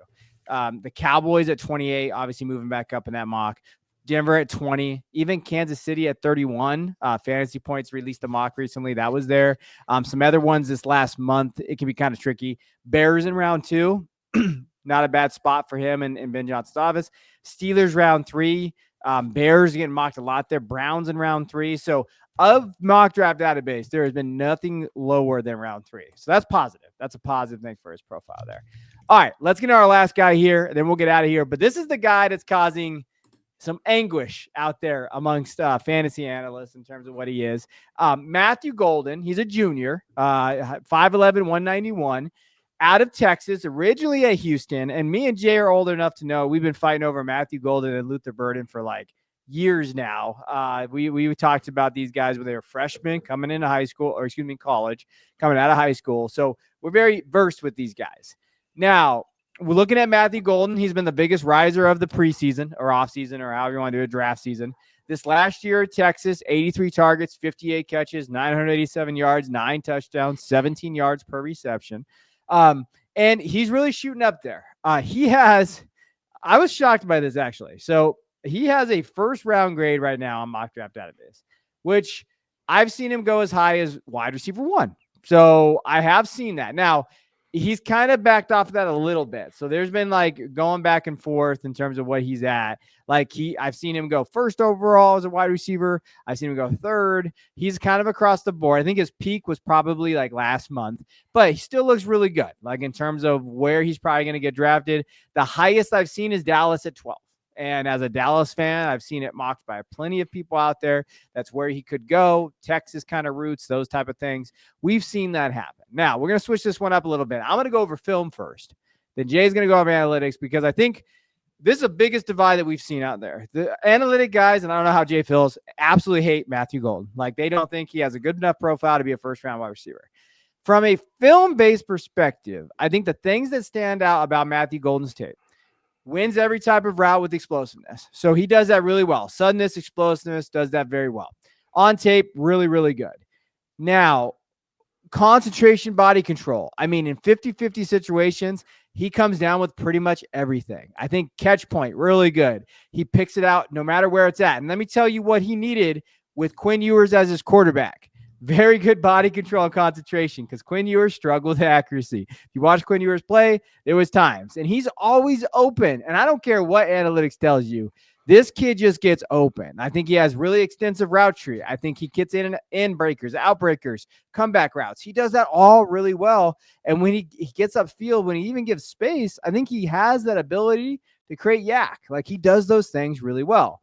The Cowboys at 28, obviously moving back up in that mock. Denver at 20, even Kansas City at 31. Fantasy Points released a mock recently. That was there. Some other ones this last month. It can be kind of tricky. Bears in round 2. Not a bad spot for him and Ben Johnson's office. Steelers round 3. Bears getting mocked a lot there. Browns in round 3. So of mock draft database, there has been nothing lower than round 3. So that's positive. That's a positive thing for his profile there. All right, let's get to our last guy here, and then we'll get out of here. But this is the guy that's causing some anguish out there amongst fantasy analysts in terms of what he is. Matthew Golden, he's a junior, 5'11", 191, out of Texas, originally at Houston. And me and Jay are old enough to know we've been fighting over Matthew Golden and Luther Burden for like years now. We talked about these guys when they were freshmen coming into high school, or college, coming out of high school. So we're very versed with these guys. Now, we're looking at Matthew Golden. He's been the biggest riser of the preseason or offseason or however you want to do it, draft season. This last year at Texas, 83 targets, 58 catches, 987 yards, 9 touchdowns, 17 yards per reception. And he's really shooting up there. I was shocked by this actually. So he has a first round grade right now on Mock Draft Database, which I've seen him go as high as wide receiver 1. So I have seen that. Now, he's kind of backed off of that a little bit. So there's been like going back and forth in terms of what he's at. Like I've seen him go first overall as a wide receiver. I've seen him go third. He's kind of across the board. I think his peak was probably like last month, but he still looks really good. Like in terms of where he's probably going to get drafted. The highest I've seen is Dallas at 12. And as a Dallas fan, I've seen it mocked by plenty of people out there. That's where he could go. Texas kind of roots, those type of things. We've seen that happen. Now, we're going to switch this one up a little bit. I'm going to go over film first. Then Jay's going to go over analytics because I think this is the biggest divide that we've seen out there. The analytic guys, and I don't know how Jay feels, absolutely hate Matthew Golden. Like they don't think he has a good enough profile to be a first-round wide receiver. From a film-based perspective, I think the things that stand out about Matthew Golden's tape, wins every type of route with explosiveness. So he does that really well. Suddenness, explosiveness, does that very well. On tape, really, really good. Now, concentration, body control. I mean, in 50-50 situations, he comes down with pretty much everything. I think catch point, really good. He picks it out no matter where it's at. And let me tell you what he needed with Quinn Ewers as his quarterback. Very good body control and concentration because Quinn Ewers struggled with accuracy. If you watch Quinn Ewers play, there was times. And he's always open. And I don't care what analytics tells you. This kid just gets open. I think he has really extensive route tree. I think he gets in breakers, out breakers, comeback routes. He does that all really well. And when he gets upfield, when he even gives space, I think he has that ability to create yak. Like he does those things really well.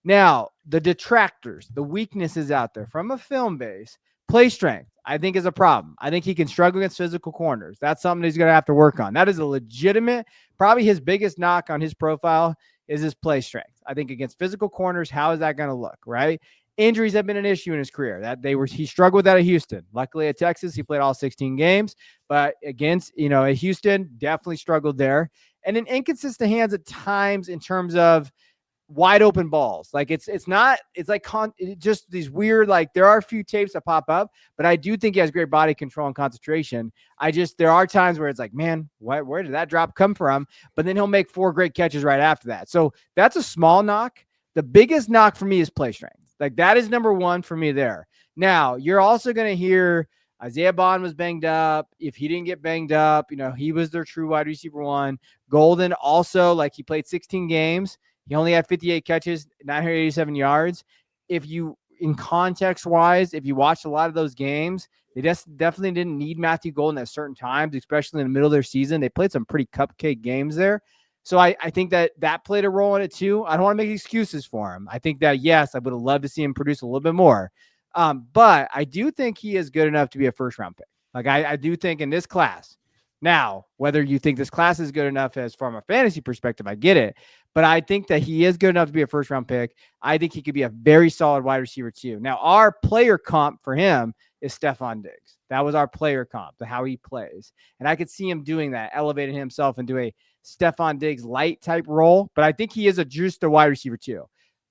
Now, the detractors, the weaknesses out there from a film base, play strength, I think is a problem. I think he can struggle against physical corners. That's something he's going to have to work on. That is a legitimate, probably his biggest knock on his profile is his play strength. I think against physical corners, how is that going to look, right? Injuries have been an issue in his career. He struggled with that at Houston. Luckily at Texas, he played all 16 games, but against, at Houston, definitely struggled there. And then inconsistent hands at times in terms of wide open balls. Like it's just these weird, like there are a few tapes that pop up, but I do think he has great body control and concentration. There are times where it's like, man, where did that drop come from? But then he'll make 4 great catches right after that. So that's a small knock. The biggest knock for me is play strength. Like that is number 1 for me there. Now you're also going to hear Isaiah Bond was banged up. If he didn't get banged up, he was their true wide receiver 1. Golden also, like he played 16 games. He only had 58 catches, 987 yards. In context-wise, if you watched a lot of those games, they definitely didn't need Matthew Golden at certain times, especially in the middle of their season. They played some pretty cupcake games there. So I think that played a role in it too. I don't want to make excuses for him. I think that, yes, I would have loved to see him produce a little bit more. But I do think he is good enough to be a first-round pick. Like I do think in this class. Now, whether you think this class is good enough as from a fantasy perspective, I get it. But I think that he is good enough to be a first-round pick. I think he could be a very solid wide receiver too. Now, our player comp for him is Stephon Diggs. That was our player comp to how he plays. And I could see him doing that, elevating himself into a Stephon Diggs light type role. But I think he is just a wide receiver too.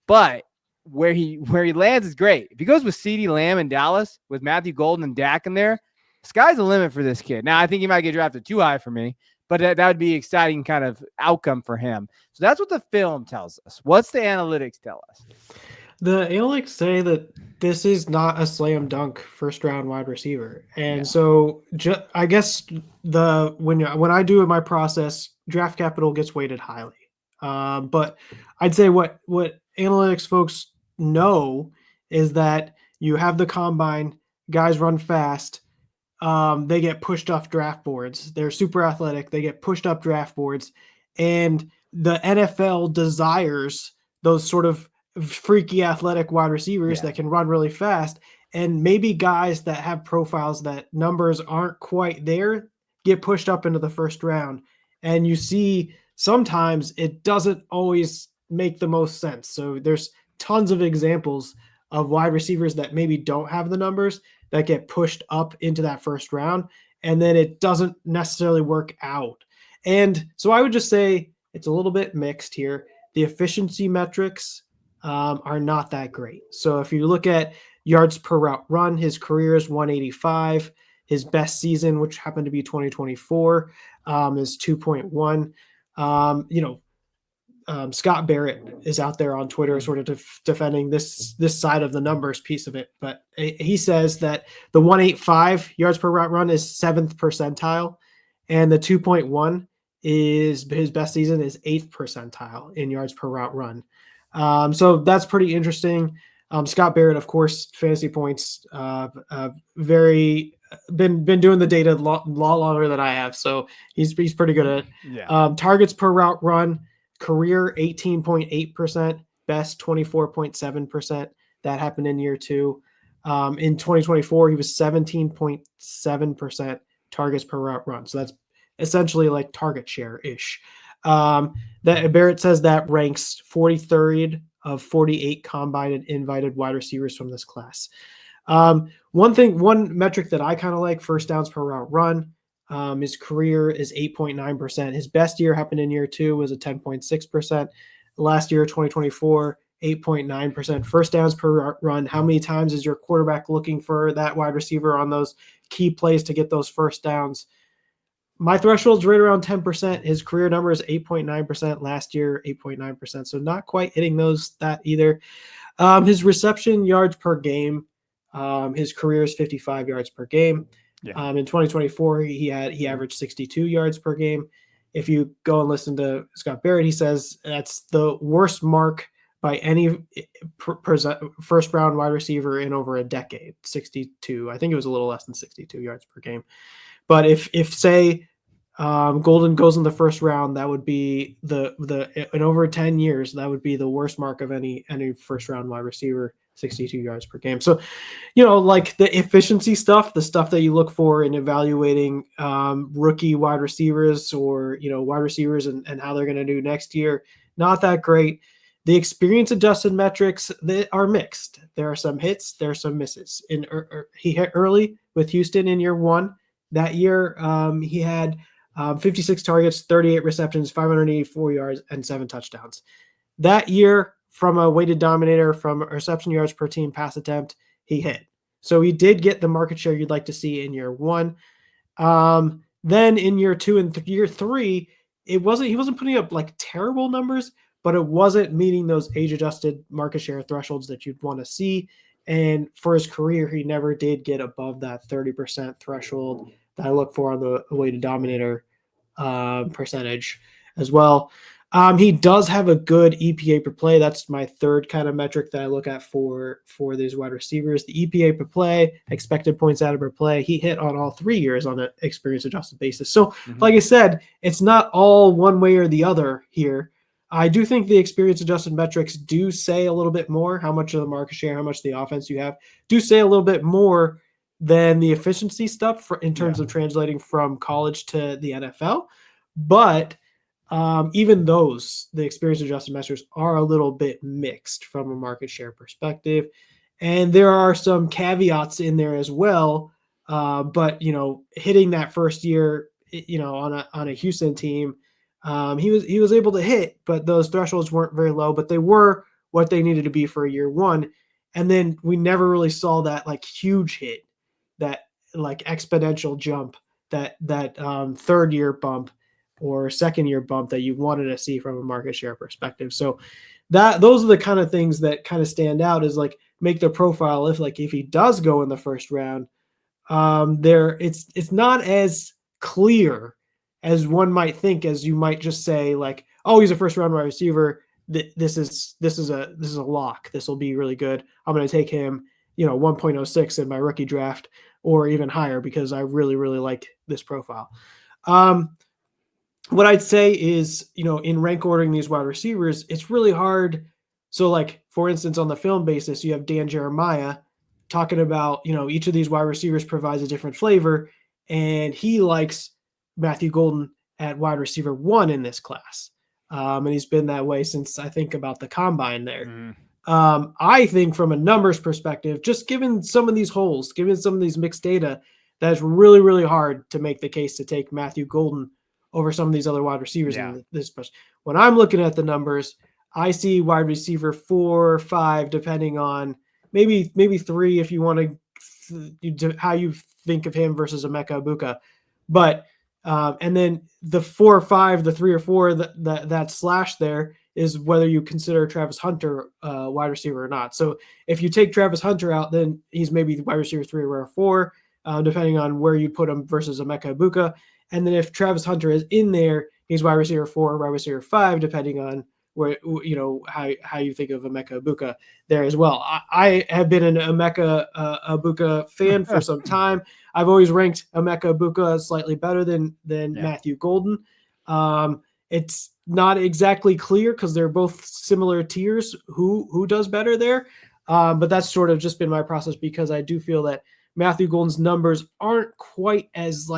But where he lands is great. If he goes with CeeDee Lamb in Dallas with Matthew Golden and Dak in there, sky's the limit for this kid. Now, I think he might get drafted too high for me, but that would be an exciting kind of outcome for him. So that's what the film tells us. What's the analytics tell us? The analytics say that this is not a slam dunk first round wide receiver. And so I guess when I do my process, draft capital gets weighted highly. But I'd say what analytics folks know is that you have the combine, guys run fast, they get pushed off draft boards. They're super athletic. They get pushed up draft boards. And the NFL desires those sort of freaky athletic wide receivers that can run really fast. And maybe guys that have profiles that numbers aren't quite there get pushed up into the first round. And you see sometimes it doesn't always make the most sense. So there's tons of examples of wide receivers that maybe don't have the numbers that get pushed up into that first round, and then it doesn't necessarily work out. And so I would just say it's a little bit mixed here. The efficiency metrics are not that great. So if you look at yards per route run, his career is 185. His best season, which happened to be 2024, is 2.1. Scott Barrett is out there on Twitter sort of defending this side of the numbers piece of it. But he says that the 185 yards per route run is 7th percentile, and the 2.1 is his best season is 8th percentile in yards per route run. So that's pretty interesting. Scott Barrett, of course, fantasy points, very been doing the data a lot longer than I have, so he's pretty good at it. Yeah. Targets per route run, career 18.8%, best 24.7%. That happened in year 2. In 2024, he was 17.7% targets per route run. So that's essentially like target share ish. That Barrett says that ranks 43rd of 48 combined and invited wide receivers from this class. One metric that I kind of like, first downs per route run. His career is 8.9%. His best year happened in year 2, was a 10.6%. Last year, 2024, 8.9%. First downs per run. How many times is your quarterback looking for that wide receiver on those key plays to get those first downs? My threshold's right around 10%. His career number is 8.9%. Last year, 8.9%. So not quite hitting that either. His reception yards per game. His career is 55 yards per game. Yeah. In 2024, he averaged 62 yards per game. If you go and listen to Scott Barrett, he says that's the worst mark by any first round wide receiver in over a decade. 62. I think it was a little less than 62 yards per game. But if say Golden goes in the first round, that would be in over 10 years, that would be the worst mark of any first round wide receiver, 62 yards per game. So, like the efficiency stuff, the stuff that you look for in evaluating rookie wide receivers or, wide receivers and how they're going to do next year, not that great. The experience adjusted metrics, they are mixed. There are some hits, there are some misses. He hit early with Houston in year 1. That year, he had 56 targets, 38 receptions, 584 yards, and 7 touchdowns. That year, from a weighted dominator, from reception yards per team pass attempt, he hit. So he did get the market share you'd like to see in year 1. Then in year 2 and year 3, he wasn't putting up like terrible numbers, but it wasn't meeting those age-adjusted market share thresholds that you'd want to see. And for his career, he never did get above that 30% threshold that I look for on the weighted dominator percentage as well. He does have a good EPA per play. That's my third kind of metric that I look at for these wide receivers. The EPA per play, expected points added per play, he hit on all 3 years on an experience adjusted basis. So like I said, it's not all one way or the other here. I do think the experience adjusted metrics do say a little bit more, how much of the market share, how much of the offense you have, do say a little bit more than the efficiency stuff in terms of translating from college to the NFL. But even those, the experience adjusted measures are a little bit mixed from a market share perspective. And there are some caveats in there as well. But, hitting that first year, on a Houston team, he was able to hit, but those thresholds weren't very low, but they were what they needed to be for a year 1. And then we never really saw that like huge hit, that like exponential jump, that third year bump or second year bump that you wanted to see from a market share perspective. So those are the kind of things that kind of stand out, is like make the profile. If he does go in the first round, it's not as clear as one might think, as you might just say like, oh, he's a first round wide receiver. This is a lock. This will be really good. I'm going to take him, 1.06 in my rookie draft or even higher because I really, really like this profile. What I'd say is, in rank ordering these wide receivers, it's really hard. So like, for instance, on the film basis, you have Dan Jeremiah talking about, each of these wide receivers provides a different flavor, and he likes Matthew Golden at wide receiver 1 in this class. And he's been that way since I think about the combine there. I think from a numbers perspective, just given some of these holes, given some of these mixed data, that's really, really hard to make the case to take Matthew Golden over some of these other wide receivers in this push. When I'm looking at the numbers, I see wide receiver 4, 5, depending on maybe 3 if you want to how you think of him versus Emeka Egbuka. But and then the 4 or 5, the 3 or 4 that slash there is whether you consider Travis Hunter wide receiver or not. So if you take Travis Hunter out, then he's maybe wide receiver 3 or 4, depending on where you put him versus Emeka Egbuka. And then if Travis Hunter is in there, he's wide receiver 4, wide receiver 5, depending on where how you think of Emeka Egbuka there as well. I have been an Emeka Egbuka fan for some time. I've always ranked Emeka Egbuka slightly better than Matthew Golden. It's not exactly clear because they're both similar tiers who does better there. But that's sort of just been my process because I do feel that Matthew Golden's numbers aren't quite as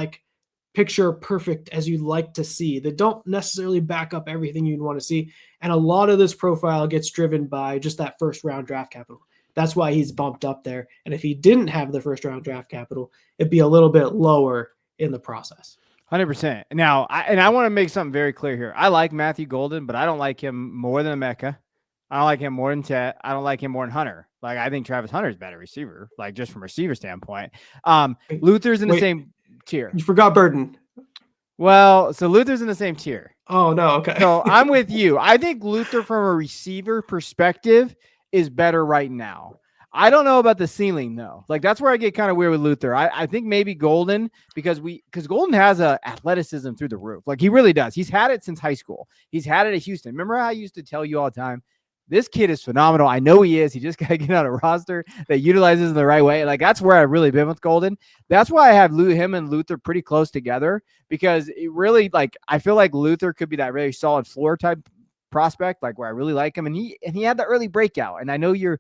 picture perfect as you'd like to see. They don't necessarily back up everything you'd want to see. And a lot of this profile gets driven by just that first round draft capital. That's why he's bumped up there. And if he didn't have the first round draft capital, it'd be a little bit lower in the process. 100%. Now, I want to make something very clear here. I like Matthew Golden, but I don't like him more than Emeka. I don't like him more than Tet. I don't like him more than Hunter. I think Travis Hunter is a better receiver, just from a receiver standpoint. Luther's in the same tier. You forgot Burden. Well, so Luther's in the same tier. Oh, no. Okay. So I'm with you. I think Luther from a receiver perspective is better right now. I don't know about the ceiling though. That's where I get kind of weird with Luther. I think maybe Golden because Golden has a athleticism through the roof. He really does. He's had it since high school. He's had it at Houston. Remember how I used to tell you all the time, this kid is phenomenal. I know he is. He just got to get on a roster that utilizes him the right way. That's where I've really been with Golden. That's why I have him and Luther pretty close together because it really I feel like Luther could be that really solid floor type prospect, where I really like him. And he had the early breakout. And I know you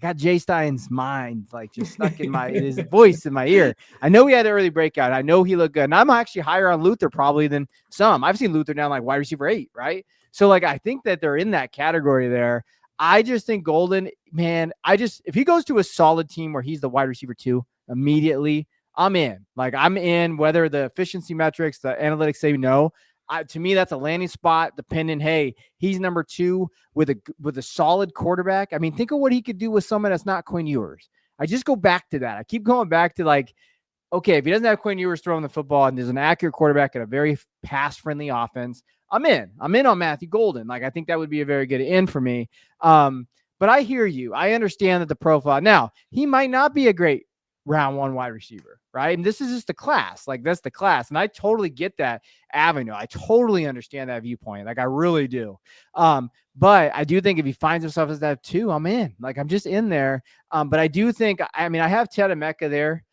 got Jay Stein's mind just stuck in his voice in my ear. I know he had an early breakout. I know he looked good. And I'm actually higher on Luther probably than some. I've seen Luther down wide receiver 8, right? So I think that they're in that category there. I just think Golden, man, if he goes to a solid team where he's the wide receiver 2 immediately, I'm in. I'm in whether the efficiency metrics, the analytics say no. To me, that's a landing spot dependent. Hey, he's number 2 with a solid quarterback. I mean, think of what he could do with someone that's not Quinn Ewers. I just go back to that. I keep going back to okay, if he doesn't have Quinn Ewers throwing the football and there's an accurate quarterback and a very pass-friendly offense, I'm in on Matthew Golden. I think that would be a very good in for me. But I hear you. I understand that the profile. Now, he might not be a great round 1 wide receiver, right? And this is just the class. That's the class. And I totally get that avenue. I totally understand that viewpoint. I really do. But I do think if he finds himself as that 2, I'm in. I'm just in there. But I do think, I have Ted and Mecca there.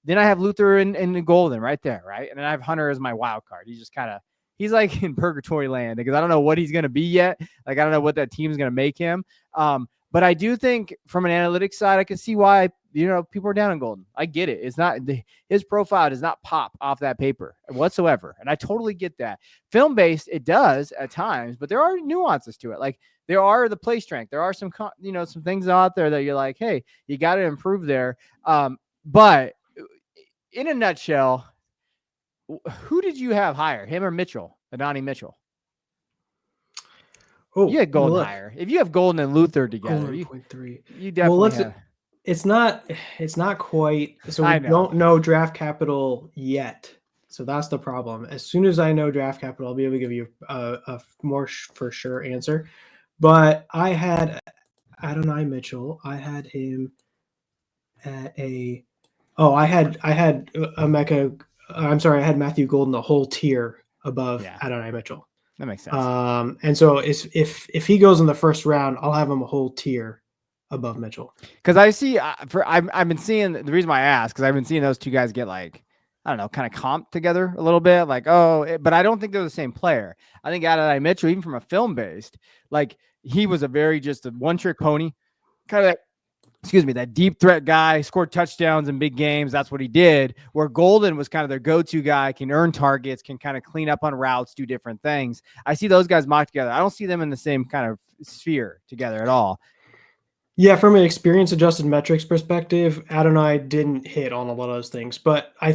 Then I have Luther and Golden right there, right? And then I have Hunter as my wild card. He's just he's in purgatory land because I don't know what he's going to be yet. I don't know what that team's going to make him. But I do think from an analytics side, I can see why, people are down on Golden. I get it. It's not his profile does not pop off that paper whatsoever. And I totally get that. Film based, it does at times, but there are nuances to it. There are the play strength. There are some, some things out there that you're hey, you got to improve there. But in a nutshell, who did you have higher, him or Mitchell, Adonai Mitchell? Oh, you had Golden higher. If you have Golden and Luther together, you definitely have. It's not quite. So we don't know draft capital yet. So that's the problem. As soon as I know draft capital, I'll be able to give you a more for sure answer. But I had Adonai Mitchell. I had him at I had Emeka. I'm sorry, I had Matthew Golden a whole tier above Adonai Mitchell. That makes sense. And so if he goes in the first round, I'll have him a whole tier above Mitchell. Because I see, I've been seeing, the reason why I asked, because I've been seeing those two guys get I don't know, kind of comped together a little bit. But I don't think they're the same player. I think Adonai Mitchell, even from a film based, he was just a one-trick pony, kind of that deep threat guy, scored touchdowns in big games. That's what he did. Where Golden was kind of their go-to guy, can earn targets, can kind of clean up on routes, do different things. I see those guys mocked together. I don't see them in the same kind of sphere together at all. Yeah, from an experience-adjusted metrics perspective, Adonai didn't hit on a lot of those things. But I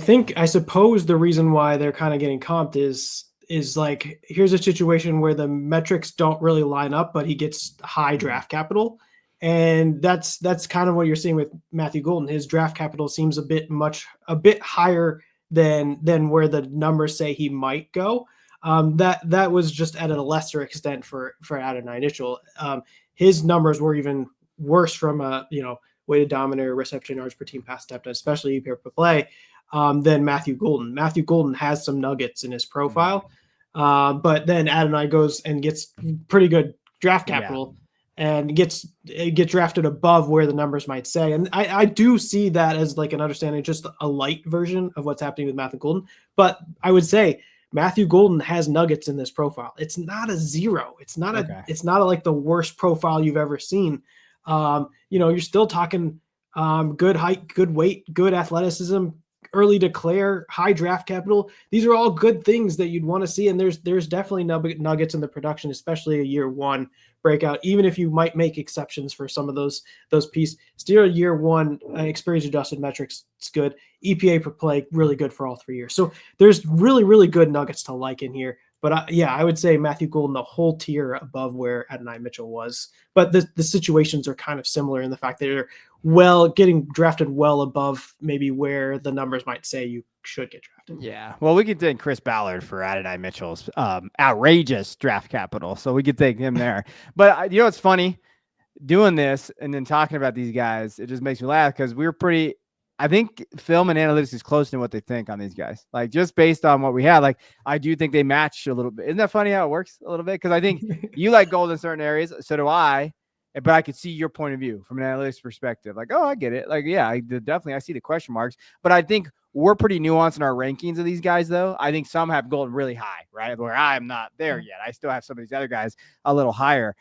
suppose the reason why they're kind of getting comped is is like, here's a situation where the metrics don't really line up, but he gets high draft capital. And that's kind of what you're seeing with Matthew Golden. His draft capital seems a bit higher than where the numbers say he might go. That was just at a lesser extent for Adonai Mitchell. His numbers were even worse from a weighted dominator, reception yards per team pass attempt, especially EPA per play, than Matthew Golden. Matthew Golden has some nuggets in his profile, but then Adonai goes and gets pretty good draft capital and gets drafted above where the numbers might say. And I do see that as like an understanding, just a light version of what's happening with Matthew Golden. But I would say Matthew Golden has nuggets in this profile. It's not a 0. It's not like the worst profile you've ever seen. You're still talking good height, good weight, good athleticism, early declare, high draft capital. These are all good things that you'd want to see. And there's definitely nuggets in the production, especially a year one breakout, even if you might make exceptions for some of those pieces. Still year one experience adjusted metrics, it's good. EPA per play, really good for all 3 years. So there's really, really good nuggets to like in here. But I would say Matthew Golden, a whole tier above where Adonai Mitchell was. But the situations are kind of similar in the fact that they're getting drafted well above maybe where the numbers might say you should get drafted. Yeah. Well, we could thank Chris Ballard for Adonai Mitchell's outrageous draft capital. So we could thank him there. But it's funny doing this and then talking about these guys. It just makes me laugh because I think film and analytics is close to what they think on these guys. Like just based on what we had, like I do think they match a little bit. Isn't that funny how it works a little bit? Because I think you like gold in certain areas, so do I. But I could see your point of view from an analytics perspective. Like, oh, I get it. Like, yeah, I see the question marks. But I think we're pretty nuanced in our rankings of these guys, though. I think some have gold really high, right? Where I'm not there yet. I still have some of these other guys a little higher.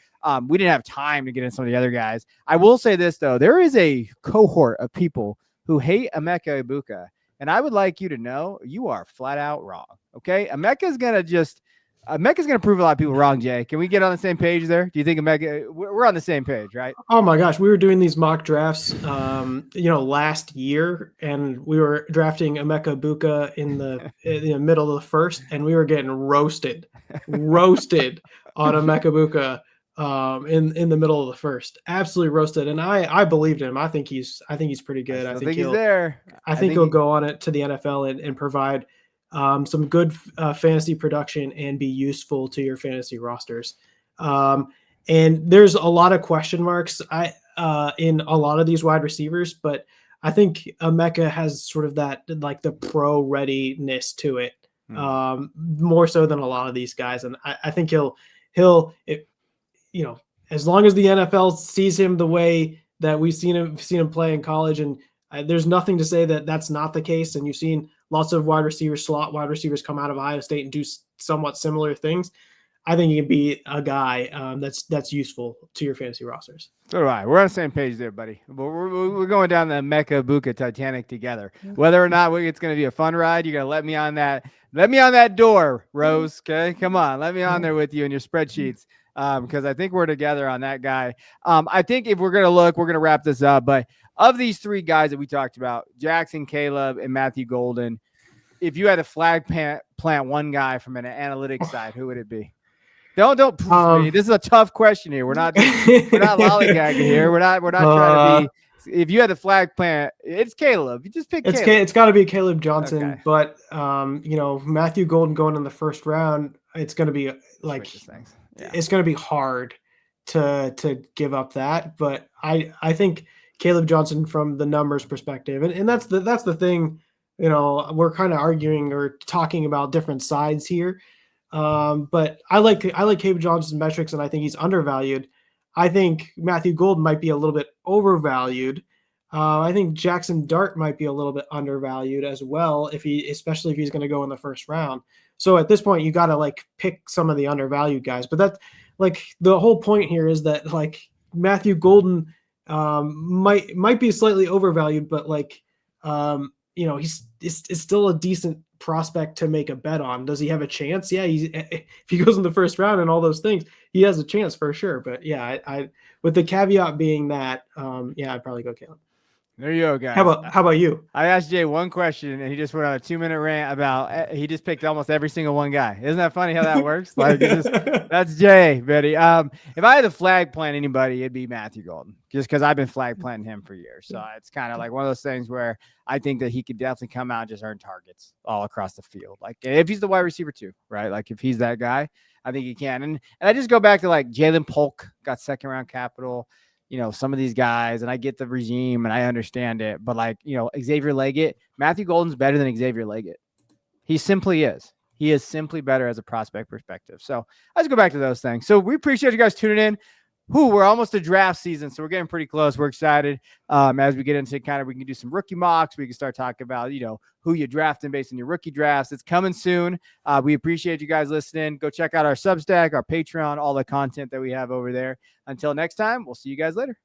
We didn't have time to get into some of the other guys. I will say this, though. There is a cohort of people who hate Emeka Egbuka. And I would like you to know you are flat out wrong. Okay. Emeka's going to prove a lot of people wrong, Jay. Can we get on the same page there? Do you think we're on the same page, right? Oh my gosh. We were doing these mock drafts, last year, and we were drafting Emeka Egbuka in the middle of the first, and we were getting roasted on Emeka Egbuka in the middle of the first, absolutely roasted. And I believed him. I think he's pretty good. I think he's there. I think he'll go on it to the NFL and provide some good fantasy production and be useful to your fantasy rosters. And there's a lot of question marks in a lot of these wide receivers, but I think Emeka has sort of that, like the pro readiness to it, more so than a lot of these guys. And I think he'll as long as the NFL sees him the way that we've seen him play in college, and there's nothing to say that that's not the case. And you've seen lots of slot wide receivers come out of Ohio State and do somewhat similar things. I think he can be a guy that's useful to your fantasy rosters. So do I. We're on the same page there, buddy. But we're going down the Emeka Egbuka Titanic together. Whether or not it's going to be a fun ride, you're going to let me on that door, Rose. Okay, come on, let me on there with you in your spreadsheets. Because I think we're together on that guy. I think if we're going to wrap this up, but of these 3 guys that we talked about, Jaxson, Kaleb, and Matthew Golden, if you had to flag plant one guy from an analytics side, who would it be? Don't this is a tough question here. We're not lollygagging here. We're not trying to be. If you had the flag plant, it's Kaleb. You just pick Kaleb. It's got to be Kaleb Johnson. Okay. But Matthew Golden going in the first round, it's going to be like it's going to be hard to give up that. But I think Kaleb Johnson from the numbers perspective, and that's the thing. We're kind of arguing or talking about different sides here. But I like Kaleb Johnson's metrics, and I think he's undervalued. I think Matthew Golden might be a little bit overvalued. I think Jaxson Dart might be a little bit undervalued as well, especially if he's going to go in the first round. So at this point, you got to pick some of the undervalued guys. But that's the whole point here is that Matthew Golden might be slightly overvalued, but he's still a decent prospect to make a bet on. Does he have a chance? Yeah, if he goes in the first round and all those things, he has a chance for sure. But yeah, I with the caveat being that, I'd probably go Kaleb. There you go, guys. How about you? I asked Jay one question and he just went on a 2-minute rant about he just picked almost every single one guy. Isn't that funny how that works? Like that's Jay, Betty. If I had to flag plant anybody, it'd be Matthew Golden, just because I've been flag planting him for years. So it's kind of like one of those things where I think that he could definitely come out and just earn targets all across the field. Like if he's the wide receiver too, right? Like if he's that guy, I think he can. And I just go back to like Jalen Polk got 2nd round capital. Some of these guys, and I get the regime and I understand it, but like, Xavier Leggett, Matthew Golden's better than Xavier Leggett. He simply is. He is simply better as a prospect perspective. So let's go back to those things. So we appreciate you guys tuning in. We're almost to draft season, so we're getting pretty close. We're excited as we get into we can do some rookie mocks. We can start talking about, who you're drafting based on your rookie drafts. It's coming soon. We appreciate you guys listening. Go check out our Substack, our Patreon, all the content that we have over there. Until next time, we'll see you guys later.